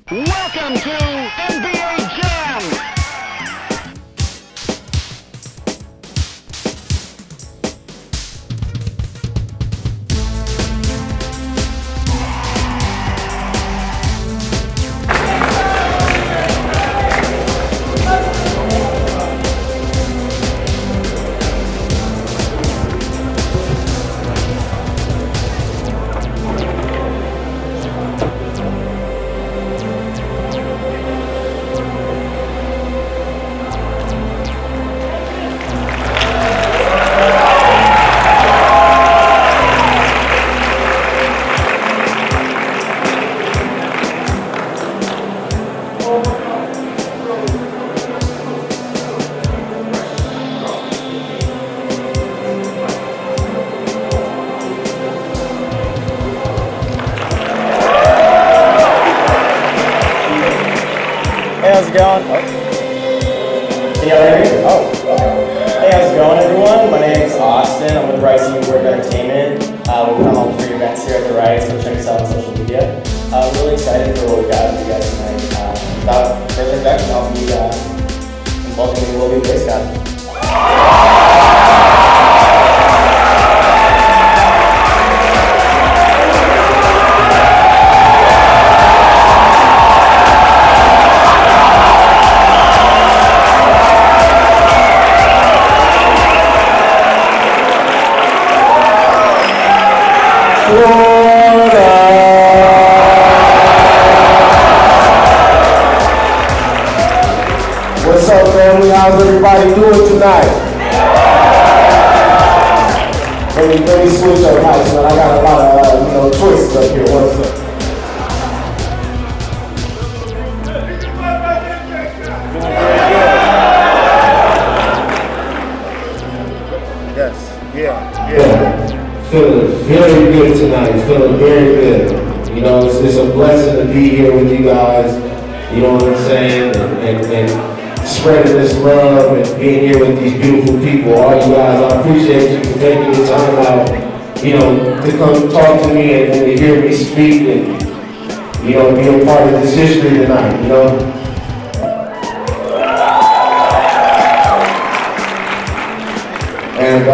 Welcome to NBA Jam! Hey, how's it going? Can y'all hear me? Oh, okay. Hey, how's it going, everyone? My name's Austin. I'm with Rice Work Entertainment. We come on free events here at the Rice. Go check us out on social media. Really excited for what we got for you guys tonight. Without further introduction, I'll be welcoming Will Be Grace God. What's up, family? How's everybody doing tonight? Let me switch up mics, man. I got a lot of choices up here. What's up? Yes, yeah. Feeling very good tonight. Feeling very good. You know, it's a blessing to be here with you guys. You know what I'm saying? And spreading this love and being here with these beautiful people. All you guys, I appreciate you for taking the time out, you know, to come talk to me and to hear me speak and, you know, be a part of this history tonight, you know? And,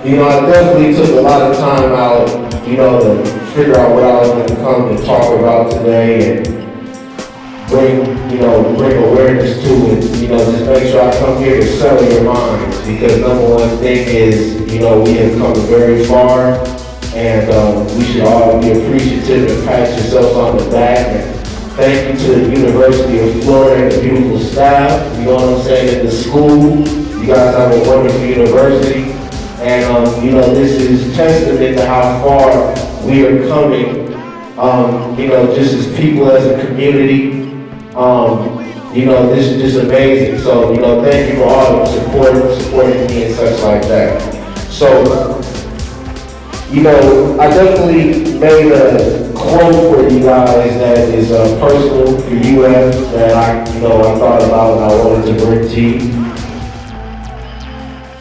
you know, I definitely took a lot of time out, you know, to figure out what I was going to come and talk about today and bring awareness to it, you know, just make sure I come here to settle your minds, because number one thing is, you know, we have come very far, and we should all be appreciative and pat yourselves on the back, and thank you to the University of Florida and the beautiful staff, you know what I'm saying, at the school. You guys have a wonderful university, and you know, this is testament to how far we are coming, you know, just as people, as a community. You know, this is just amazing. So, you know, thank you for all the supporting me and such like that. So, you know, I definitely made a quote for you guys that is personal for UF that I thought about and I wanted to bring to you.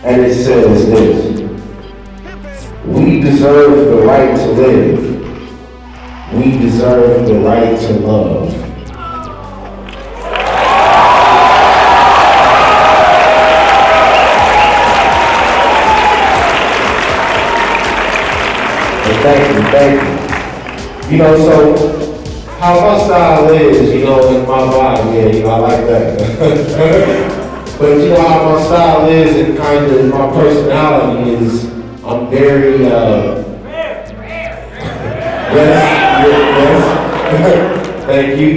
And it says this: we deserve the right to live. We deserve the right to love. Thank you. You know, so how my style is, you know, in my body, yeah, you know, I like that. But you know how my style is and kind of my personality is, I'm very, yes. Thank you.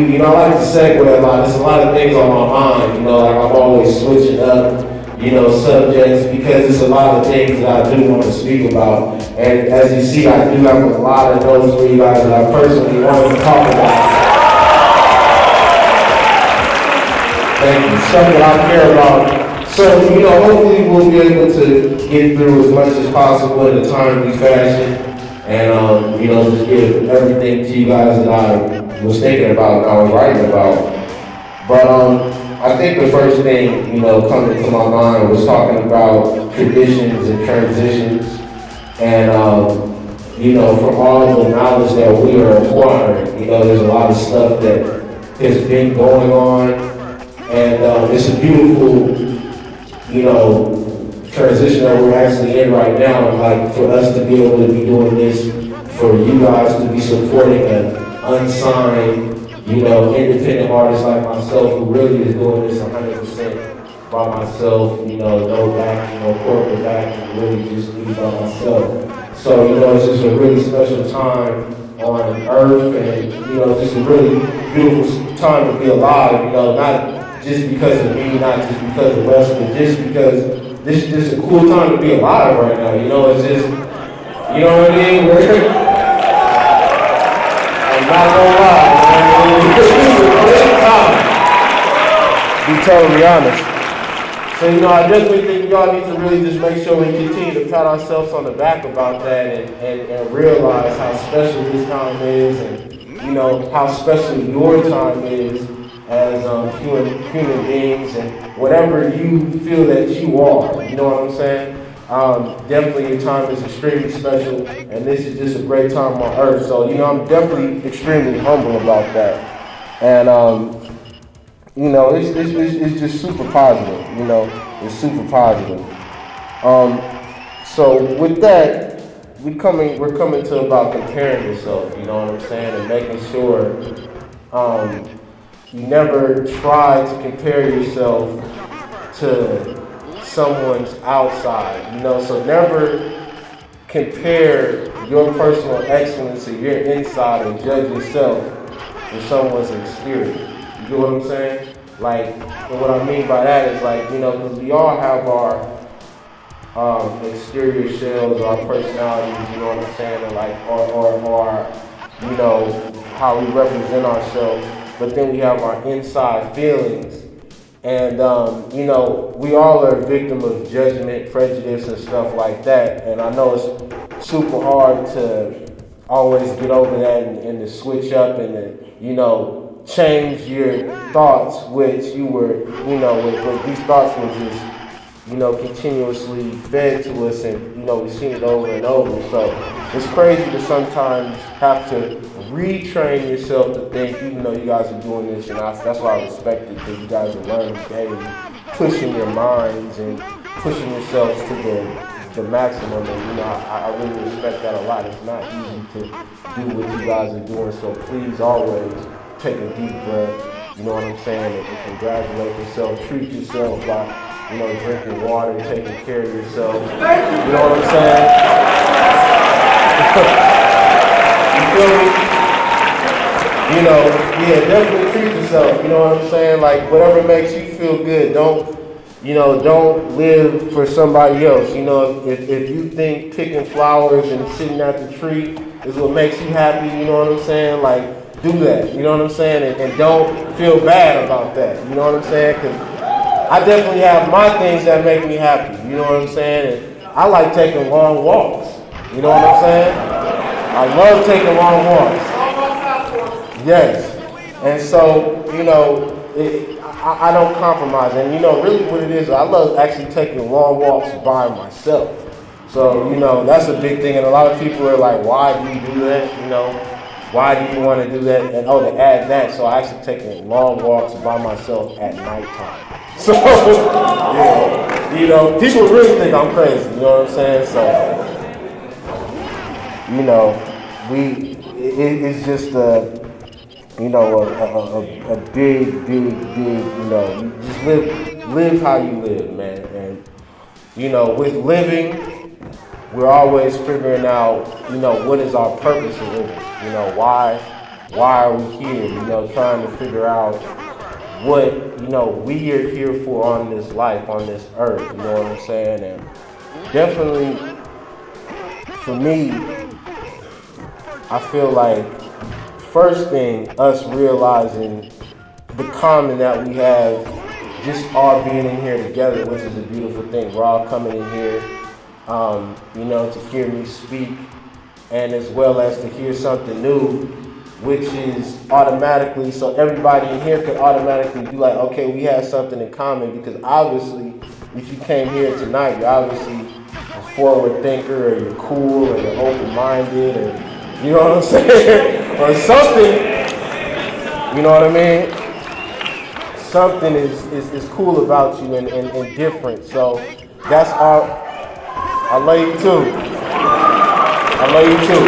You know, I like to segue a lot. There's a lot of things on my mind, you know, like I'm always switching up, you know, subjects, because there's a lot of things that I do want to speak about. And as you see, I do have a lot of notes for you guys that I personally wanted to talk about. Thank you. Stuff that I care about. So, you know, hopefully we'll be able to get through as much as possible in a timely fashion. And, you know, just give everything to you guys that I was thinking about and I was writing about. But I think the first thing, you know, coming to my mind was talking about traditions and transitions. And, from all the knowledge that we are acquiring, there's a lot of stuff that has been going on, and it's a beautiful, transition that we're actually in right now, and like for us to be able to be doing this, for you guys to be supporting an unsigned, independent artist like myself who really is doing this 100% by myself, no backing, no corporate backing, really just me by myself. So, it's just a really special time on earth, and, just a really beautiful time to be alive, not just because of me, not just because of us, but just because this is just a cool time to be alive right now, it's just, you know what I mean? I'm not gonna lie, be totally honest. So, I definitely think y'all need to really just make sure we continue to pat ourselves on the back about that and realize how special this time is, and, how special your time is as human beings, and whatever you feel that you are, you know what I'm saying? Definitely your time is extremely special, and this is just a great time on earth. So, I'm definitely extremely humble about that. And, it's just super positive, it's super positive. So with that, we're coming to about comparing yourself, you know what I'm saying, and making sure you never try to compare yourself to someone's outside, so never compare your personal excellence or your inside and judge yourself with someone's exterior. You get what I'm saying? Like, and what I mean by that is like, because we all have our exterior shells, our personalities, you know what I'm saying, and like, or how we represent ourselves, but then we have our inside feelings. And, we all are a victim of judgment, prejudice, and stuff like that. And I know it's super hard to always get over that and to switch up and to, change your thoughts, which you were, with these thoughts were just, continuously fed to us, and, we've seen it over and over. So it's crazy to sometimes have to retrain yourself to think, even though you guys are doing this, and that's why I respect it, because you guys are learning daily, pushing your minds and pushing yourselves to the maximum, and I really respect that a lot. It's not easy to do what you guys are doing, so please always take a deep breath, you know what I'm saying, and congratulate yourself, treat yourself by, drinking water, taking care of yourself, you know what I'm saying? You feel me? Definitely treat yourself, you know what I'm saying? Like, whatever makes you feel good, don't live for somebody else. If you think picking flowers and sitting at the tree is what makes you happy, you know what I'm saying? Like, do that, you know what I'm saying? And don't feel bad about that, you know what I'm saying? Because I definitely have my things that make me happy, you know what I'm saying? And I like taking long walks, you know what I'm saying? I love taking long walks. Yes. And so, I don't compromise. And, really what it is, I love actually taking long walks by myself. So, that's a big thing. And a lot of people are like, why do you do that? Why do you want to do that? And to add that, so I actually taking long walks by myself at nighttime. So, yeah, people really think I'm crazy, you know what I'm saying? So, it's just a big, just live how you live, man. And, with living, we're always figuring out, what is our purpose of living? Why are we here? Trying to figure out what, we are here for on this life, on this earth, you know what I'm saying? And definitely, for me, I feel like, first thing, us realizing the common that we have, just all being in here together, which is a beautiful thing. We're all coming in here, to hear me speak, and as well as to hear something new, which is automatically, so everybody in here could automatically be like, okay, we have something in common, because obviously, if you came here tonight, you're obviously a forward thinker, or you're cool, or you're open-minded, or you know what I'm saying, or something. You know what I mean? Something is cool about you and different. So that's all. I love you too. I love you too.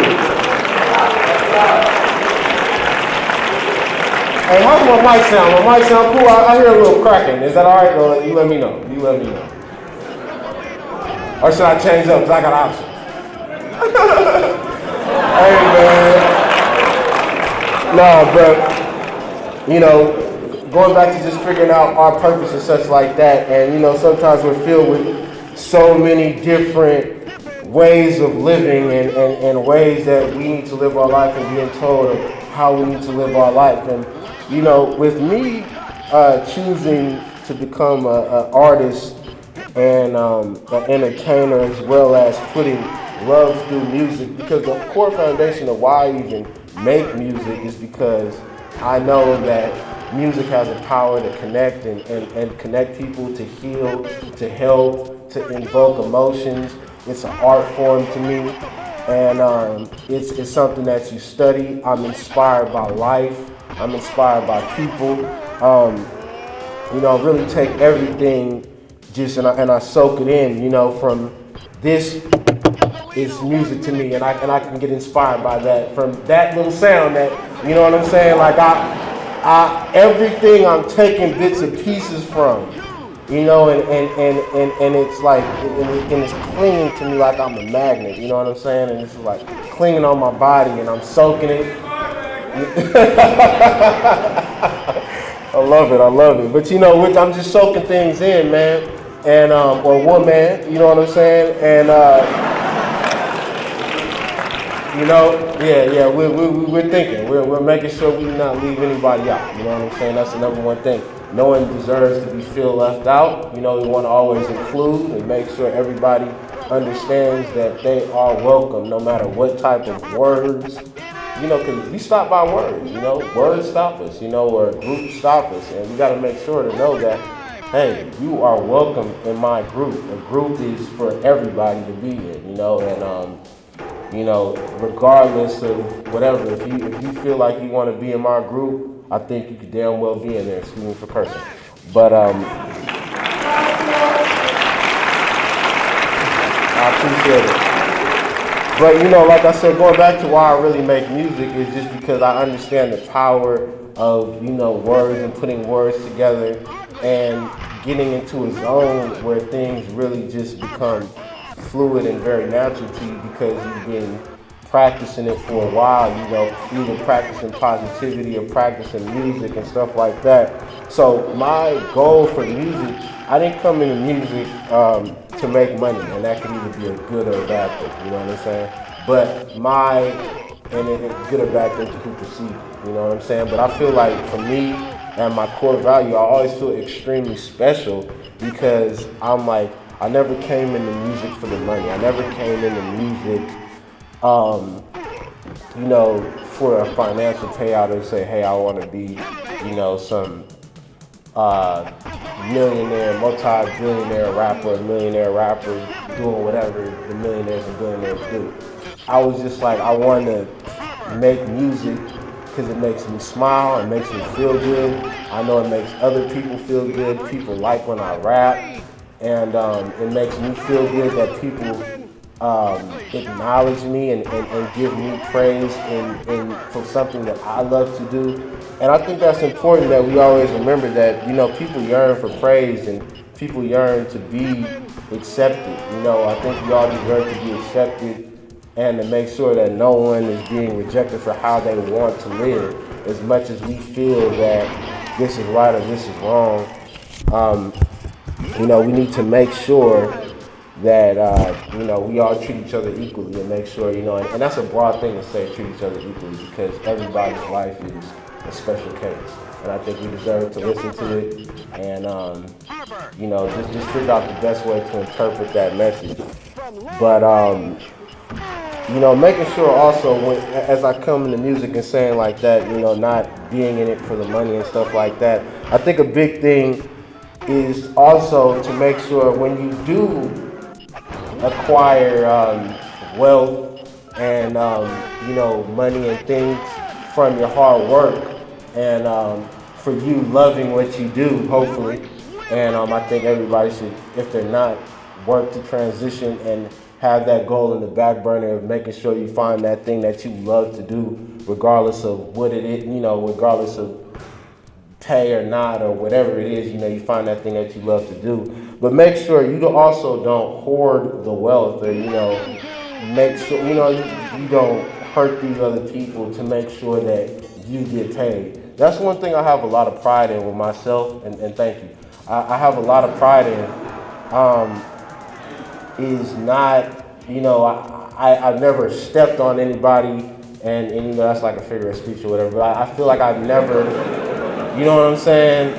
Hey, how's my mic sound? My mic sound cool? I hear a little cracking. Is that all right? Or you let me know. You let me know. Or should I change up? Because I got options. Hey, man. Nah, but, you know, going back to just figuring out our purpose and such like that. And, you know, sometimes we're filled with so many different ways of living and ways that we need to live our life and being told of how we need to live our life. And, you know, with me choosing to become an artist and an entertainer, as well as putting love through music, because the core foundation of why I even make music is because I know that music has a power to connect and connect people, to heal, to help, to invoke emotions. It's an art form to me, and it's something that you study. I'm inspired by life. I'm inspired by people. You know, really take everything just and I soak it in. You know, from this is music to me, and I can get inspired by that, from that little sound. That, you know what I'm saying? Like everything I'm taking bits and pieces from. You know, and it's like, and it's clinging to me like I'm a magnet, you know what I'm saying? And it's like clinging on my body, and I'm soaking it. I love it. But you know, I'm just soaking things in, man, and or woman, you know what I'm saying? And you know, yeah, we're thinking, we're making sure we do not leave anybody out. You know what I'm saying? That's the number one thing. No one deserves to be feel left out. You know, we want to always include and make sure everybody understands that they are welcome, no matter what type of words. You know, because we stop by words. You know, words stop us. You know, or groups stop us, and we got to make sure to know that, hey, you are welcome in my group. A group is for everybody to be in. You know, and you know, regardless of whatever, if you feel like you want to be in my group, I think you could damn well be in there. Excuse me for cursing. But I appreciate it. But you know, like I said, going back to why I really make music is just because I understand the power of, you know, words and putting words together and getting into a zone where things really just become fluid and very natural to you because you've been practicing it for a while, you know, either practicing positivity or practicing music and stuff like that. So my goal for music, I didn't come into music to make money, and that could either be a good or a bad thing, you know what I'm saying? But good or bad thing to who perceive it, you know what I'm saying? But I feel like for me and my core value, I always feel extremely special because I'm like, I never came into music for the money. I never came into music you know, for a financial payout and say, hey, I want to be, you know, some millionaire, multi-billionaire rapper, millionaire rapper, doing whatever the millionaires and billionaires do. I was just like, I want to make music because it makes me smile, it makes me feel good. I know it makes other people feel good. People like when I rap, and it makes me feel good that people acknowledge me and give me praise for something that I love to do. And I think that's important, that we always remember that, you know, people yearn for praise and people yearn to be accepted. You know, I think we all deserve to be accepted and to make sure that no one is being rejected for how they want to live, as much as we feel that this is right or this is wrong. You know, we need to make sure that, you know, we all treat each other equally and make sure, you know, and that's a broad thing to say, treat each other equally, because everybody's life is a special case. And I think we deserve to listen to it and, you know, just figure out the best way to interpret that message. But, you know, making sure also, as I come into music and saying like that, you know, not being in it for the money and stuff like that, I think a big thing is also to make sure when you do acquire wealth and money and things from your hard work, and for you loving what you do, hopefully. And I think everybody should, if they're not, work to transition and have that goal in the back burner of making sure you find that thing that you love to do, regardless of what it is, regardless of pay or not or whatever it is, you find that thing that you love to do. But make sure you also don't hoard the wealth, or make sure you don't hurt these other people to make sure that you get paid. That's one thing I have a lot of pride in with myself, and thank you. I have a lot of pride in is not, I've never stepped on anybody, and that's like a figure of speech or whatever, but I feel like I've never, you know what I'm saying?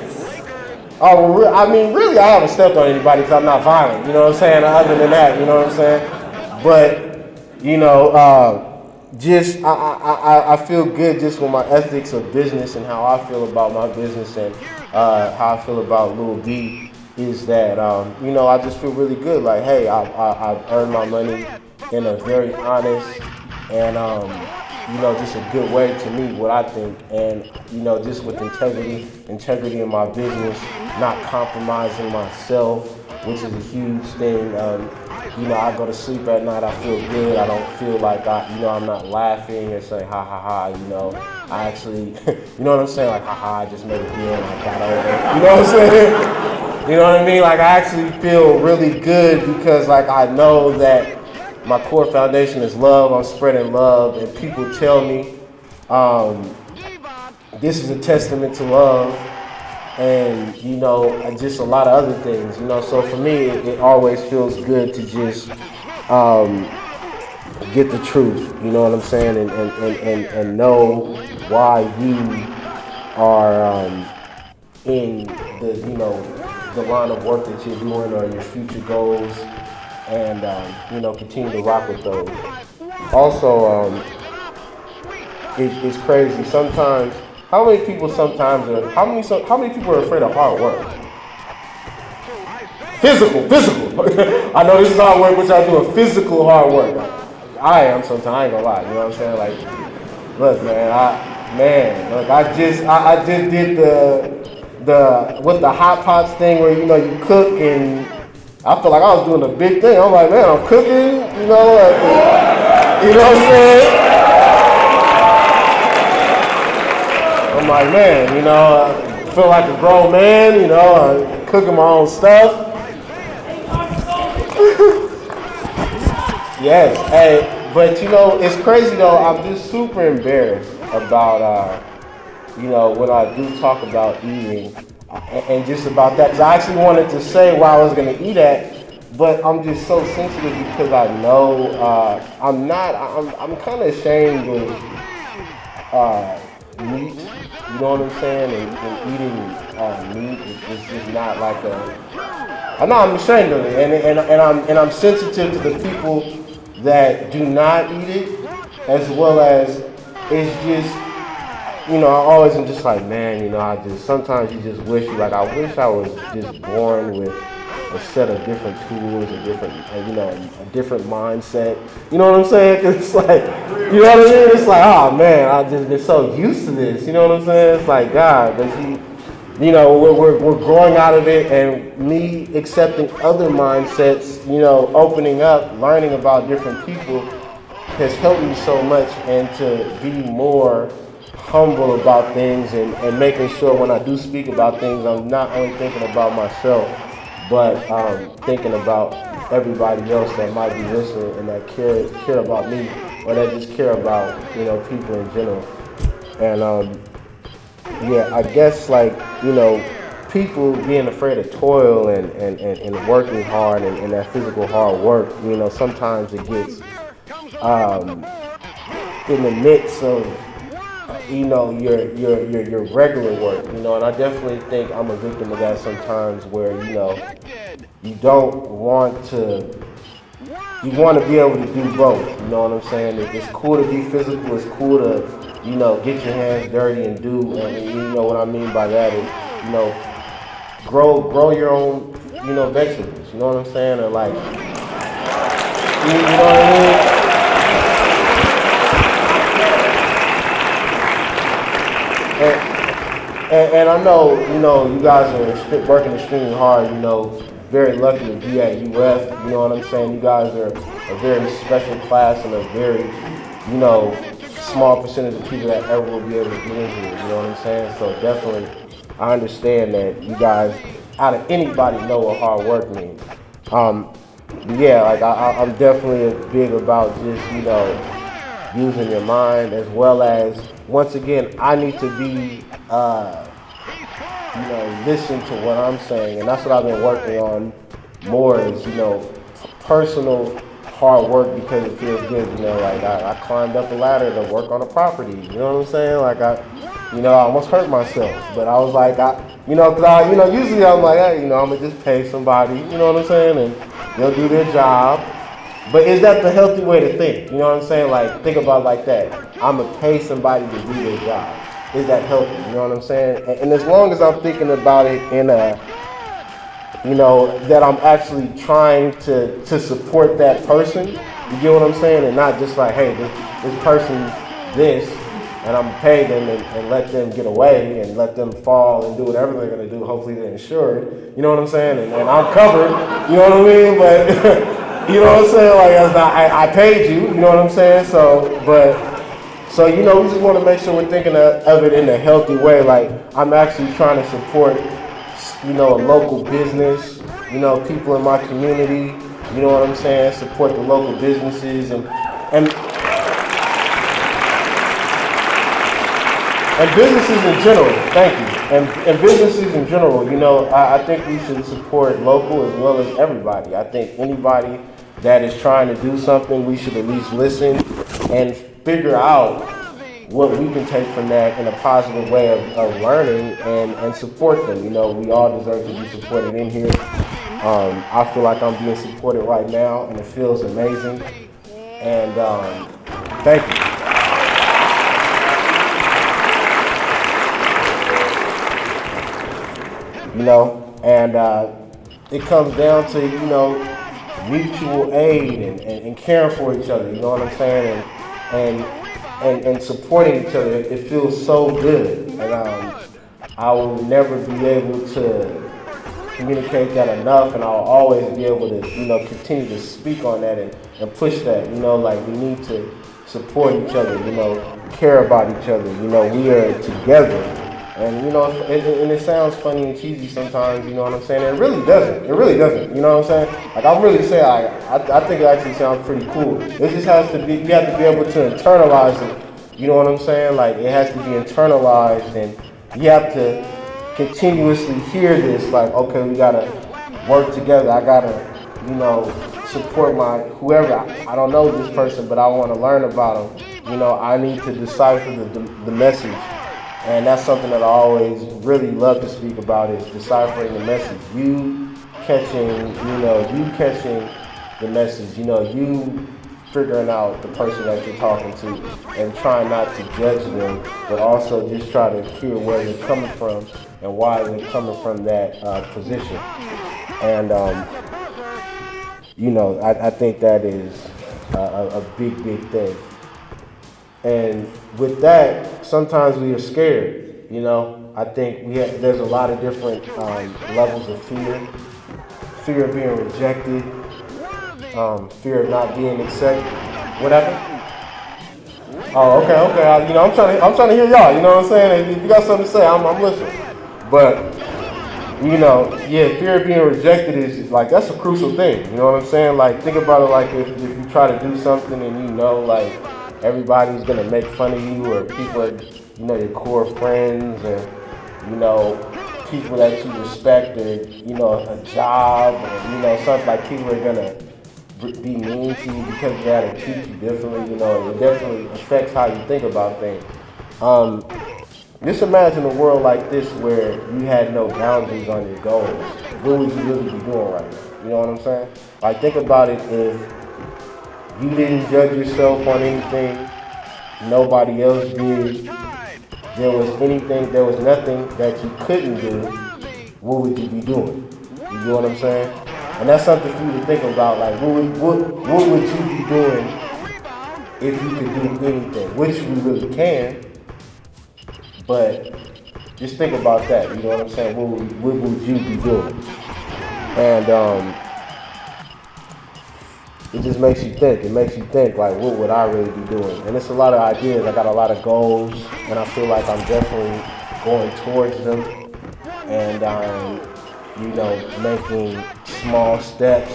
Oh, well, really, I haven't stepped on anybody because I'm not violent, you know what I'm saying? Other than that, you know what I'm saying? But, I feel good just with my ethics of business and how I feel about my business and how I feel about Lil D is that, I just feel really good. Like, hey, I've earned my money in a very honest and, just a good way to me, what I think. And, just with integrity in my business, not compromising myself, which is a huge thing. I go to sleep at night, I feel good. I don't feel like I'm not laughing and saying, ha, ha, ha, I actually, you know what I'm saying? Like, ha, ha, I just made a deal and I got over it. You know what I'm saying? You know what I mean? Like, I actually feel really good because, like, I know that my core foundation is love. I'm spreading love, and people tell me this is a testament to love, and just a lot of other things. So for me, it always feels good to just get the truth. You know what I'm saying, and know why you are in the line of work that you're doing or your future goals, and continue to rock with those. Also, it's crazy sometimes. How many people are afraid of hard work? Physical. I know this is hard work, which I do a physical hard work. I am sometimes. I ain't gonna lie. You know what I'm saying? Like, look, man. I just did the hot pots thing where you cook, and I feel like I was doing a big thing. I'm like, man, I'm cooking. You know what I'm saying? I'm like, man, I feel like a grown man, I'm cooking my own stuff. Yes, hey, but it's crazy though. I'm just super embarrassed about, when I do talk about eating and just about that. Because I actually wanted to say where I was going to eat at, but I'm just so sensitive because I know I'm kind of ashamed of meat. You know what I'm saying? And eating meat is just not like I'm ashamed of it, and I'm sensitive to the people that do not eat it, as well as it's just, I always am just like, man, sometimes you just wish I wish I was just born with a set of different tools, a different mindset. You know what I'm saying? 'Cause it's like, you know what I mean? It's like, oh man, I've just been so used to this. You know what I'm saying? It's like, God, but we're growing out of it, and me accepting other mindsets, opening up, learning about different people has helped me so much, and to be more humble about things and making sure when I do speak about things, I'm not only thinking about myself, but thinking about everybody else that might be listening and that care about me, or that just care about people in general. And I guess people being afraid of toil and working hard and that physical hard work, sometimes it gets in the midst of your regular work, and I definitely think I'm a victim of that sometimes, where you don't want to. You want to be able to do both. You know what I'm saying? It's cool to be physical. It's cool to get your hands dirty and do. And what I mean by that is grow your own vegetables. You know what I'm saying? Or know what I mean? And I know, you guys are working extremely hard, very lucky to be at UF, you know what I'm saying? You guys are a very special class and a very, small percentage of people that ever will be able to get into it, you know what I'm saying? So definitely, I understand that you guys, out of anybody, know what hard work means. Yeah, like I'm definitely big about just, using your mind, as well as, once again, I need to be, listen to what I'm saying, and that's what I've been working on more is, personal hard work because it feels good, like I climbed up a ladder to work on a property, you know what I'm saying? Like I almost hurt myself, but I was like, usually I'm like, hey, I'm gonna just pay somebody, you know what I'm saying, and they'll do their job. But is that the healthy way to think? You know what I'm saying? Like, think about it like that. I'm gonna pay somebody to do their job. Is that healthy? You know what I'm saying? And as long as I'm thinking about it in a, that I'm actually trying to support that person, you get what I'm saying? And not just like, hey, this person, and I'm gonna pay them and let them get away and let them fall and do whatever they're gonna do. Hopefully they're insured. You know what I'm saying? And I'm covered. You know what I mean? But you know what I'm saying? Like, that's not, I paid you. You know what I'm saying? So we just want to make sure we're thinking of it in a healthy way. Like, I'm actually trying to support, a local business. People in my community. You know what I'm saying? Support the local businesses and businesses in general, thank you. And businesses in general, I think we should support local as well as everybody. I think anybody that is trying to do something, we should at least listen and figure out what we can take from that in a positive way of learning and support them. We all deserve to be supported in here. I feel like I'm being supported right now, and it feels amazing. And thank you. It comes down to, mutual aid and caring for each other, you know what I'm saying? And supporting each other. It feels so good. And I will never be able to communicate that enough, and I'll always be able to, continue to speak on that and push that, like we need to support each other, care about each other, we are together. And, and it sounds funny and cheesy sometimes, you know what I'm saying? It really doesn't. It really doesn't, you know what I'm saying? Like, I'm really saying, I think it actually sounds pretty cool. It just has to be, you have to be able to internalize it, you know what I'm saying? Like, it has to be internalized, and you have to continuously hear this, like, okay, we gotta work together. I gotta, support my, whoever, I don't know this person, but I wanna learn about them. I need to decipher the message. And that's something that I always really love to speak about, is deciphering the message. You catching the message, you figuring out the person that you're talking to and trying not to judge them, but also just try to hear where they're coming from and why they're coming from that position. And, I think that is a big thing. And with that, sometimes we are scared. I think there's a lot of different levels of fear. Fear of being rejected, fear of not being accepted. Whatever. Oh, okay. I'm trying to hear y'all. You know what I'm saying? If you got something to say, I'm listening. But fear of being rejected is like, that's a crucial thing. You know what I'm saying? Like, think about it like if you try to do something and like, everybody's gonna make fun of you, or people are, your core friends, or, people that you respect, or, a job, or, something like people are gonna be mean to you because they gotta treat you differently, it definitely affects how you think about things. Just imagine a world like this where you had no boundaries on your goals. What would you really be doing right now? You know what I'm saying? Like, think about it, if you didn't judge yourself on anything, nobody else did, there was nothing that you couldn't do, what would you be doing? You know what I'm saying? And that's something for you to think about. Like, what would you be doing if you could do anything? Which we really can, but just think about that. You know what I'm saying? What would you be doing? And it just makes you think. It makes you think, like, what would I really be doing? And it's a lot of ideas. I got a lot of goals, and I feel like I'm definitely going towards them. And you know, making small steps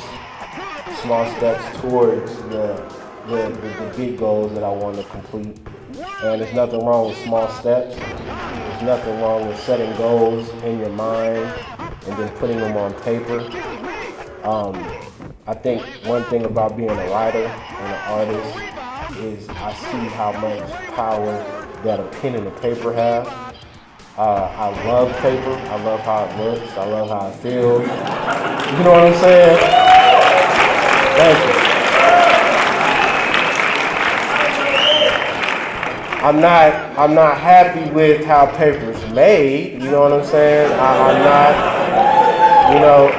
towards the big goals that I want to complete. And there's nothing wrong with small steps. There's nothing wrong with setting goals in your mind and then putting them on paper. I think one thing about being a writer and an artist is I see how much power that a pen and a paper have. I love paper. I love how it looks. I love how it feels. You know what I'm saying? Thank you. I'm not happy with how paper's made. You know what I'm saying? I'm not, you know,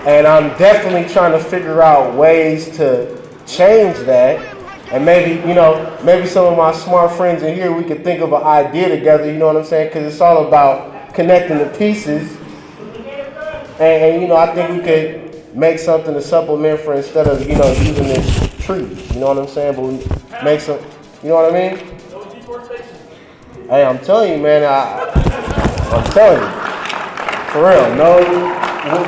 and I'm definitely trying to figure out ways to change that. And maybe, you know, maybe some of my smart friends in here, we could think of an idea together, you know what I'm saying? Because it's all about connecting the pieces. And, you know, I think we could make something to supplement for instead of, you know, using this tree. You know what I'm saying? But we make some, you know what I mean? Hey, I'm telling you, man, I'm telling you. For real, no,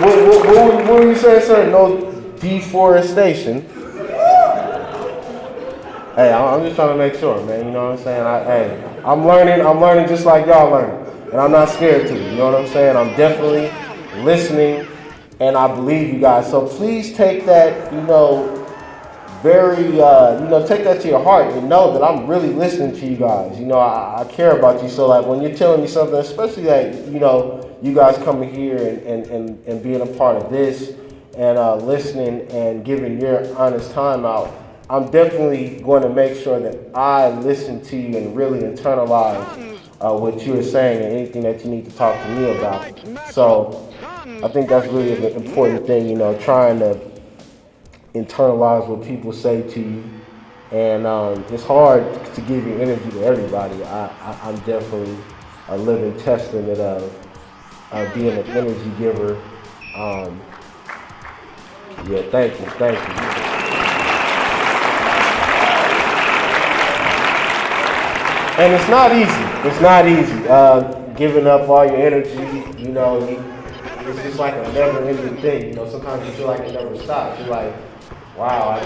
what were you saying, sir? No deforestation. Hey, I'm just trying to make sure, man. You know what I'm saying? I'm learning just like y'all learning. And I'm not scared to, you know what I'm saying? I'm definitely listening, and I believe you guys. So please take that, you know, take that to your heart and know that I'm really listening to you guys. You know, I care about you. So, like, when you're telling me something, especially that, you know, you guys coming here and being a part of this and listening and giving your honest time out, I'm definitely going to make sure that I listen to you and really internalize what you are saying and anything that you need to talk to me about. So I think that's really an important thing, you know, trying to internalize what people say to you. And it's hard to give your energy to everybody. I'm definitely a living testament of being an energy giver. Yeah, thank you. And it's not easy. Giving up all your energy, you know, it's just like a never-ending thing. You know, sometimes you feel like it never stops. You're like, wow,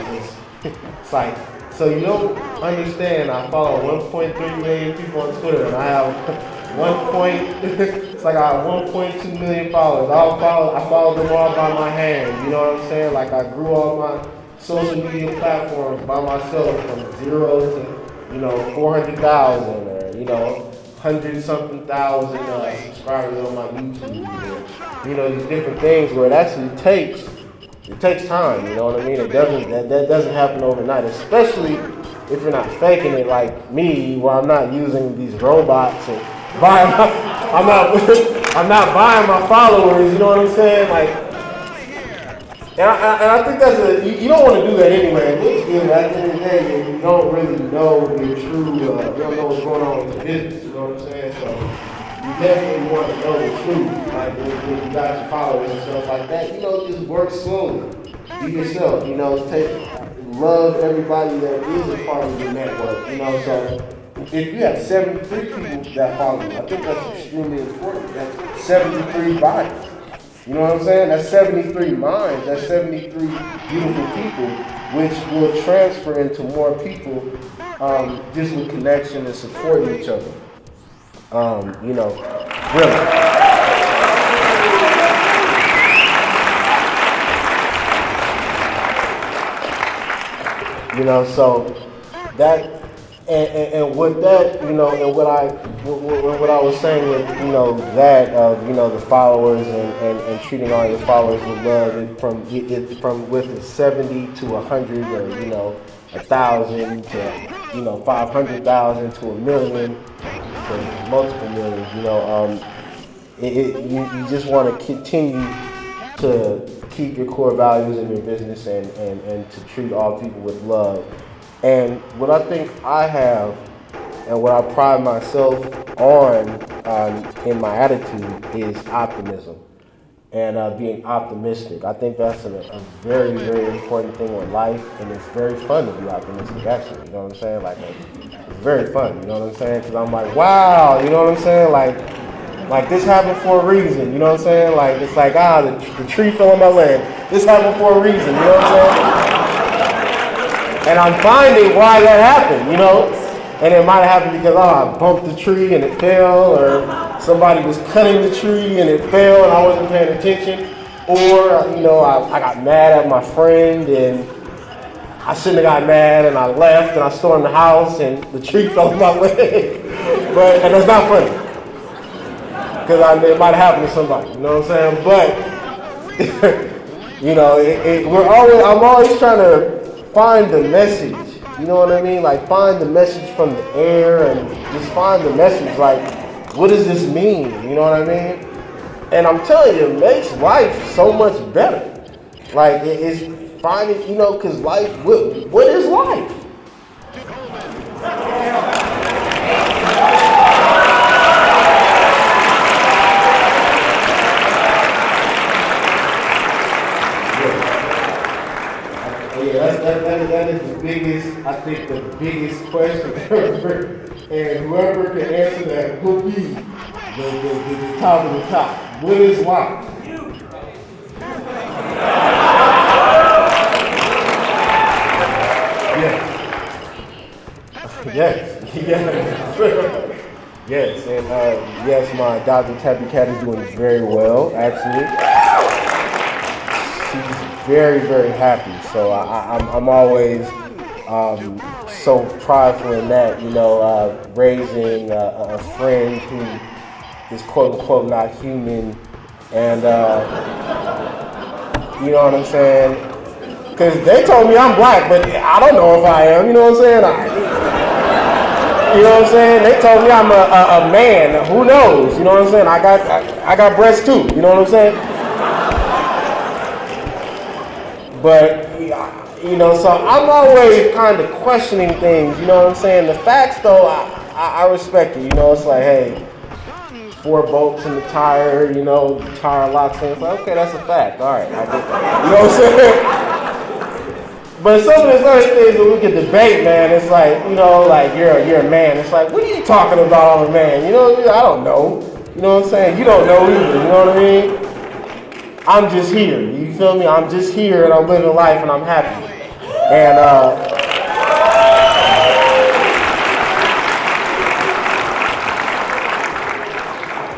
it's like, so you don't understand. I follow 1.3 million people on Twitter, and I have it's like I have 1.2 million followers. I follow them all by my hand. You know what I'm saying? Like, I grew all my social media platforms by myself from 0 to, you know, 400,000 or, you know, 100-something thousand subscribers on my YouTube. You know, these different things where it actually takes time. You know what I mean? That doesn't happen overnight, especially if you're not faking it like me, where I'm not using these robots and I'm not buying my followers. You know what I'm saying? Like, and I think that's you don't want to do that anyway. At the end of the day, you don't really know your true, you don't know what's going on with the business, you know what I'm saying? So you definitely want to know the truth, like when you got your followers and stuff like that. You know, just work slowly. Be yourself, you know, love everybody that is a part of your network, you know, so if you have 73 people that follow you, I think that's extremely important. That's 73 bodies. You know what I'm saying? That's 73 minds. That's 73 beautiful people, which will transfer into more people just with connection and supporting each other. You know, really. You know, so that and with that, you know, and what I was saying with, you know, that you know, the followers and treating all your followers with love, from with 70 to 100 or, you know, 1,000 to, you know, 500,000 to 1 million to multiple millions. You know, you just want to continue to keep your core values in your business and to treat all people with love. And what I think I have and what I pride myself on in my attitude is optimism and being optimistic. I think that's a very, very important thing in life, and it's very fun to be optimistic, actually. You know what I'm saying? Like, it's very fun, you know what I'm saying? Because I'm like, wow, you know what I'm saying? Like this happened for a reason, you know what I'm saying? Like, it's like, the tree fell on my leg. This happened for a reason, you know what I'm saying? And I'm finding why that happened, you know? And it might have happened because, I bumped the tree and it fell, or somebody was cutting the tree and it fell and I wasn't paying attention. Or, you know, I got mad at my friend and I shouldn't have got mad and I left and I stormed the house and the tree fell on my leg. And that's not funny. Because it might have happened to somebody, you know what I'm saying? But, you know, I'm always trying to find the message. You know what I mean? Like, find the message from the air and just find the message, like, what does this mean? You know what I mean? And I'm telling you, it makes life so much better. Like, it's finding, you know, because life, what is life? That is the biggest, I think the biggest question ever. And whoever can answer that will be the top of the top. What is life? Yes. Yes, and yes, my Dr. Tappy Cat is doing very well, actually. She's very, very happy. So I'm always so prideful in that, you know, raising a friend who is quote unquote not human, and you know what I'm saying? Because they told me I'm black, but I don't know if I am. You know what I'm saying? You know what I'm saying? They told me I'm a man. Who knows? You know what I'm saying? I got breasts too. You know what I'm saying? But, you know, so I'm always kind of questioning things, you know what I'm saying? The facts, though, I respect it. You know, it's like, hey, 4 bolts in the tire, you know, the tire locks in. It's like, okay, that's a fact. All right, I get that. You know what I'm saying? But some of these other things that we can debate, man, it's like, you know, like, you're a man. It's like, what are you talking about, I'm a man? You know, I don't know. You know what I'm saying? You don't know either, you know what I mean? I'm just here, you feel me? I'm just here and I'm living life and I'm happy.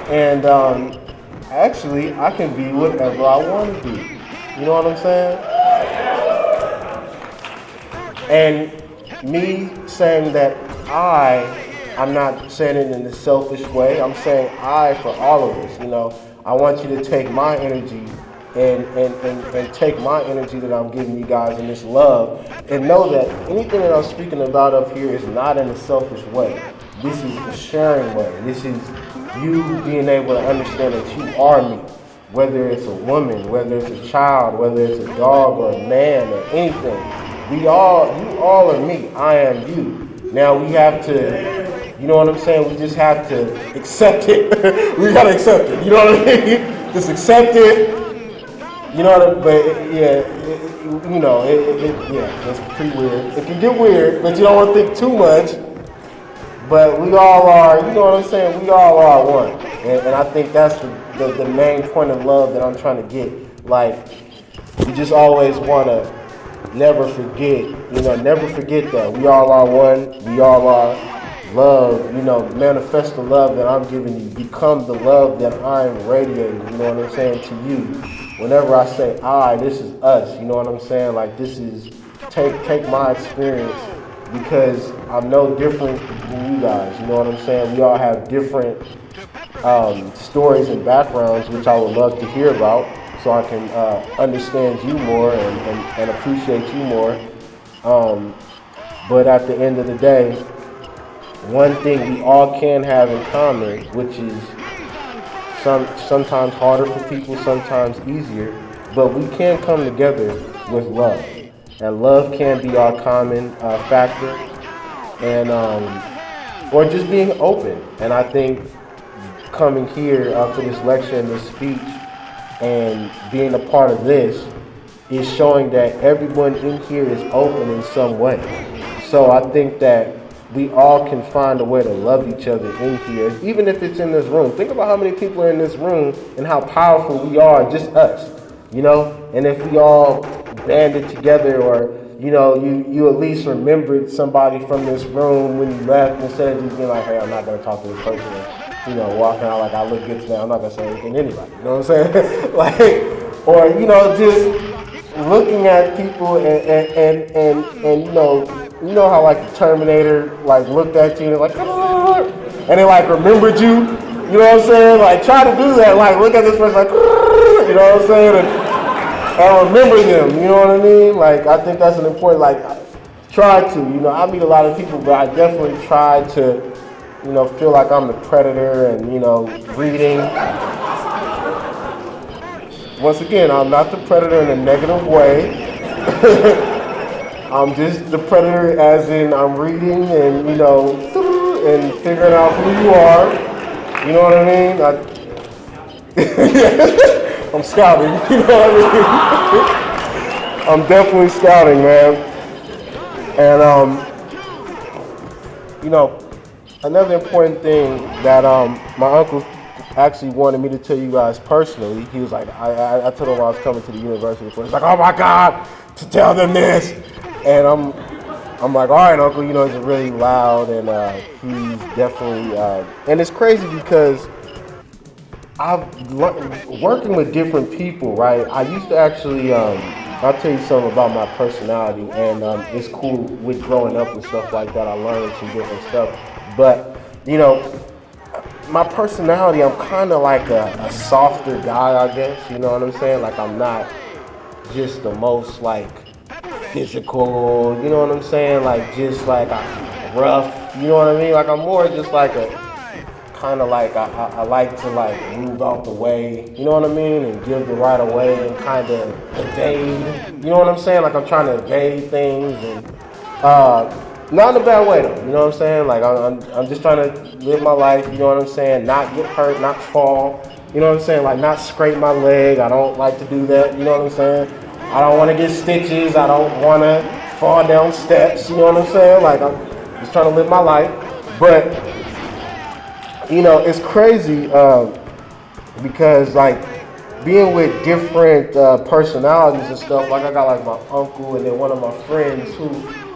And actually, I can be whatever I want to be. You know what I'm saying? And me saying that I'm not saying it in a selfish way. I'm saying for all of us, you know. I want you to take my energy and take my energy that I'm giving you guys in this love, and know that anything that I'm speaking about up here is not in a selfish way. This is a sharing way. This is you being able to understand that you are me. Whether it's a woman, whether it's a child, whether it's a dog or a man or anything. You all are me. I am you. Now we have to, you know what I'm saying? We just have to accept it. We gotta accept it. You know what I mean? Just accept it. You know what I mean? But you know, it's pretty weird. It can get weird, but you don't want to think too much. But we all are, you know what I'm saying? We all are one. And I think that's the main point of love that I'm trying to get. Like, you just always want to never forget, never forget that. We all are one. We all are love. Manifest the love that I'm giving you. Become the love that I'm radiating, you know what I'm saying, to you. Whenever I say this is us, you know what I'm saying? Like, this is, take my experience, because I'm no different than you guys, you know what I'm saying? We all have different stories and backgrounds, which I would love to hear about, so I can understand you more and appreciate you more. But at the end of the day, one thing we all can have in common, which is sometimes harder for people, sometimes easier, but we can come together with love. And love can be our common factor, and or just being open. And I think coming here for this lecture and this speech and being a part of this is showing that everyone in here is open in some way. So I think that we all can find a way to love each other in here, even if it's in this room. Think about how many people are in this room and how powerful we are, just us, you know? And if we all banded together, or, you know, you at least remembered somebody from this room when you left, instead of just being like, hey, I'm not going to talk to this person, and, you know, walking out like I look good today, I'm not going to say anything to anybody, you know what I'm saying? Like, or, you know, just looking at people and you know how like the Terminator like looked at you and like, and they like remembered you, you know what I'm saying? Like try to do that, like look at this person like, you know what I'm saying? And remember them, you know what I mean? Like I think that's an important, like try to, you know, I meet a lot of people, but I definitely try to, you know, feel like I'm the predator and, you know, reading. Once again, I'm not the predator in a negative way. I'm just the predator as in I'm reading and, you know, and figuring out who you are. You know what I mean? I'm scouting, you know what I mean? I'm definitely scouting, man. And, you know, another important thing that my uncle actually wanted me to tell you guys personally. He was like, I told him I was coming to the university before. He's like, oh my God, to tell them this. And I'm like, all right, Uncle, you know, he's really loud, and he's definitely, and it's crazy because working with different people, right? I used to actually, I'll tell you something about my personality, and it's cool with growing up and stuff like that. I learned some different stuff, but, you know, my personality, I'm kind of like a softer guy, I guess, you know what I'm saying? Like, I'm not just the most, like, physical, you know what I'm saying? Like, just like rough, you know what I mean? Like, I'm more just like a, kind of like, I like to like move out the way, you know what I mean? And give the right of way and kind of evade, you know what I'm saying? Like, I'm trying to evade things, and not in a bad way though, you know what I'm saying? Like, I'm just trying to live my life, you know what I'm saying? Not get hurt, not fall, you know what I'm saying? Like, not scrape my leg. I don't like to do that, you know what I'm saying? I don't want to get stitches. I don't want to fall down steps. You know what I'm saying? Like, I'm just trying to live my life. But, you know, it's crazy because, like, being with different personalities and stuff, like I got, like, my uncle and then one of my friends who,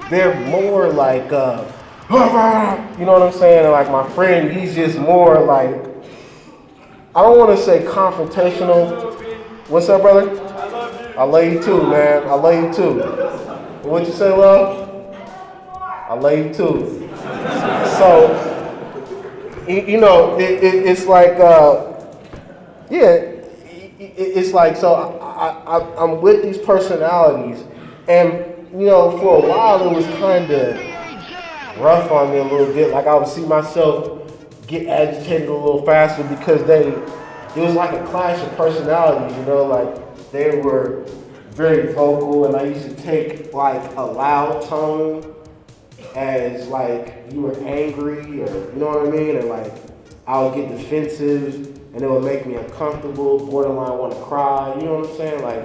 they're more like, you know what I'm saying? And, like, my friend, he's just more, like, I don't want to say confrontational. What's up, brother? I love you too, man. I love you too. What you say, love? I love you too. So, you know, it's like, yeah, it's like, so I'm with these personalities, and, you know, for a while it was kind of rough on me a little bit. Like, I would see myself get agitated a little faster because it was like a clash of personalities, you know, like, they were very vocal, and I used to take like a loud tone as like you were angry, or you know what I mean? And like I would get defensive, and it would make me uncomfortable, borderline want to cry. You know what I'm saying? Like,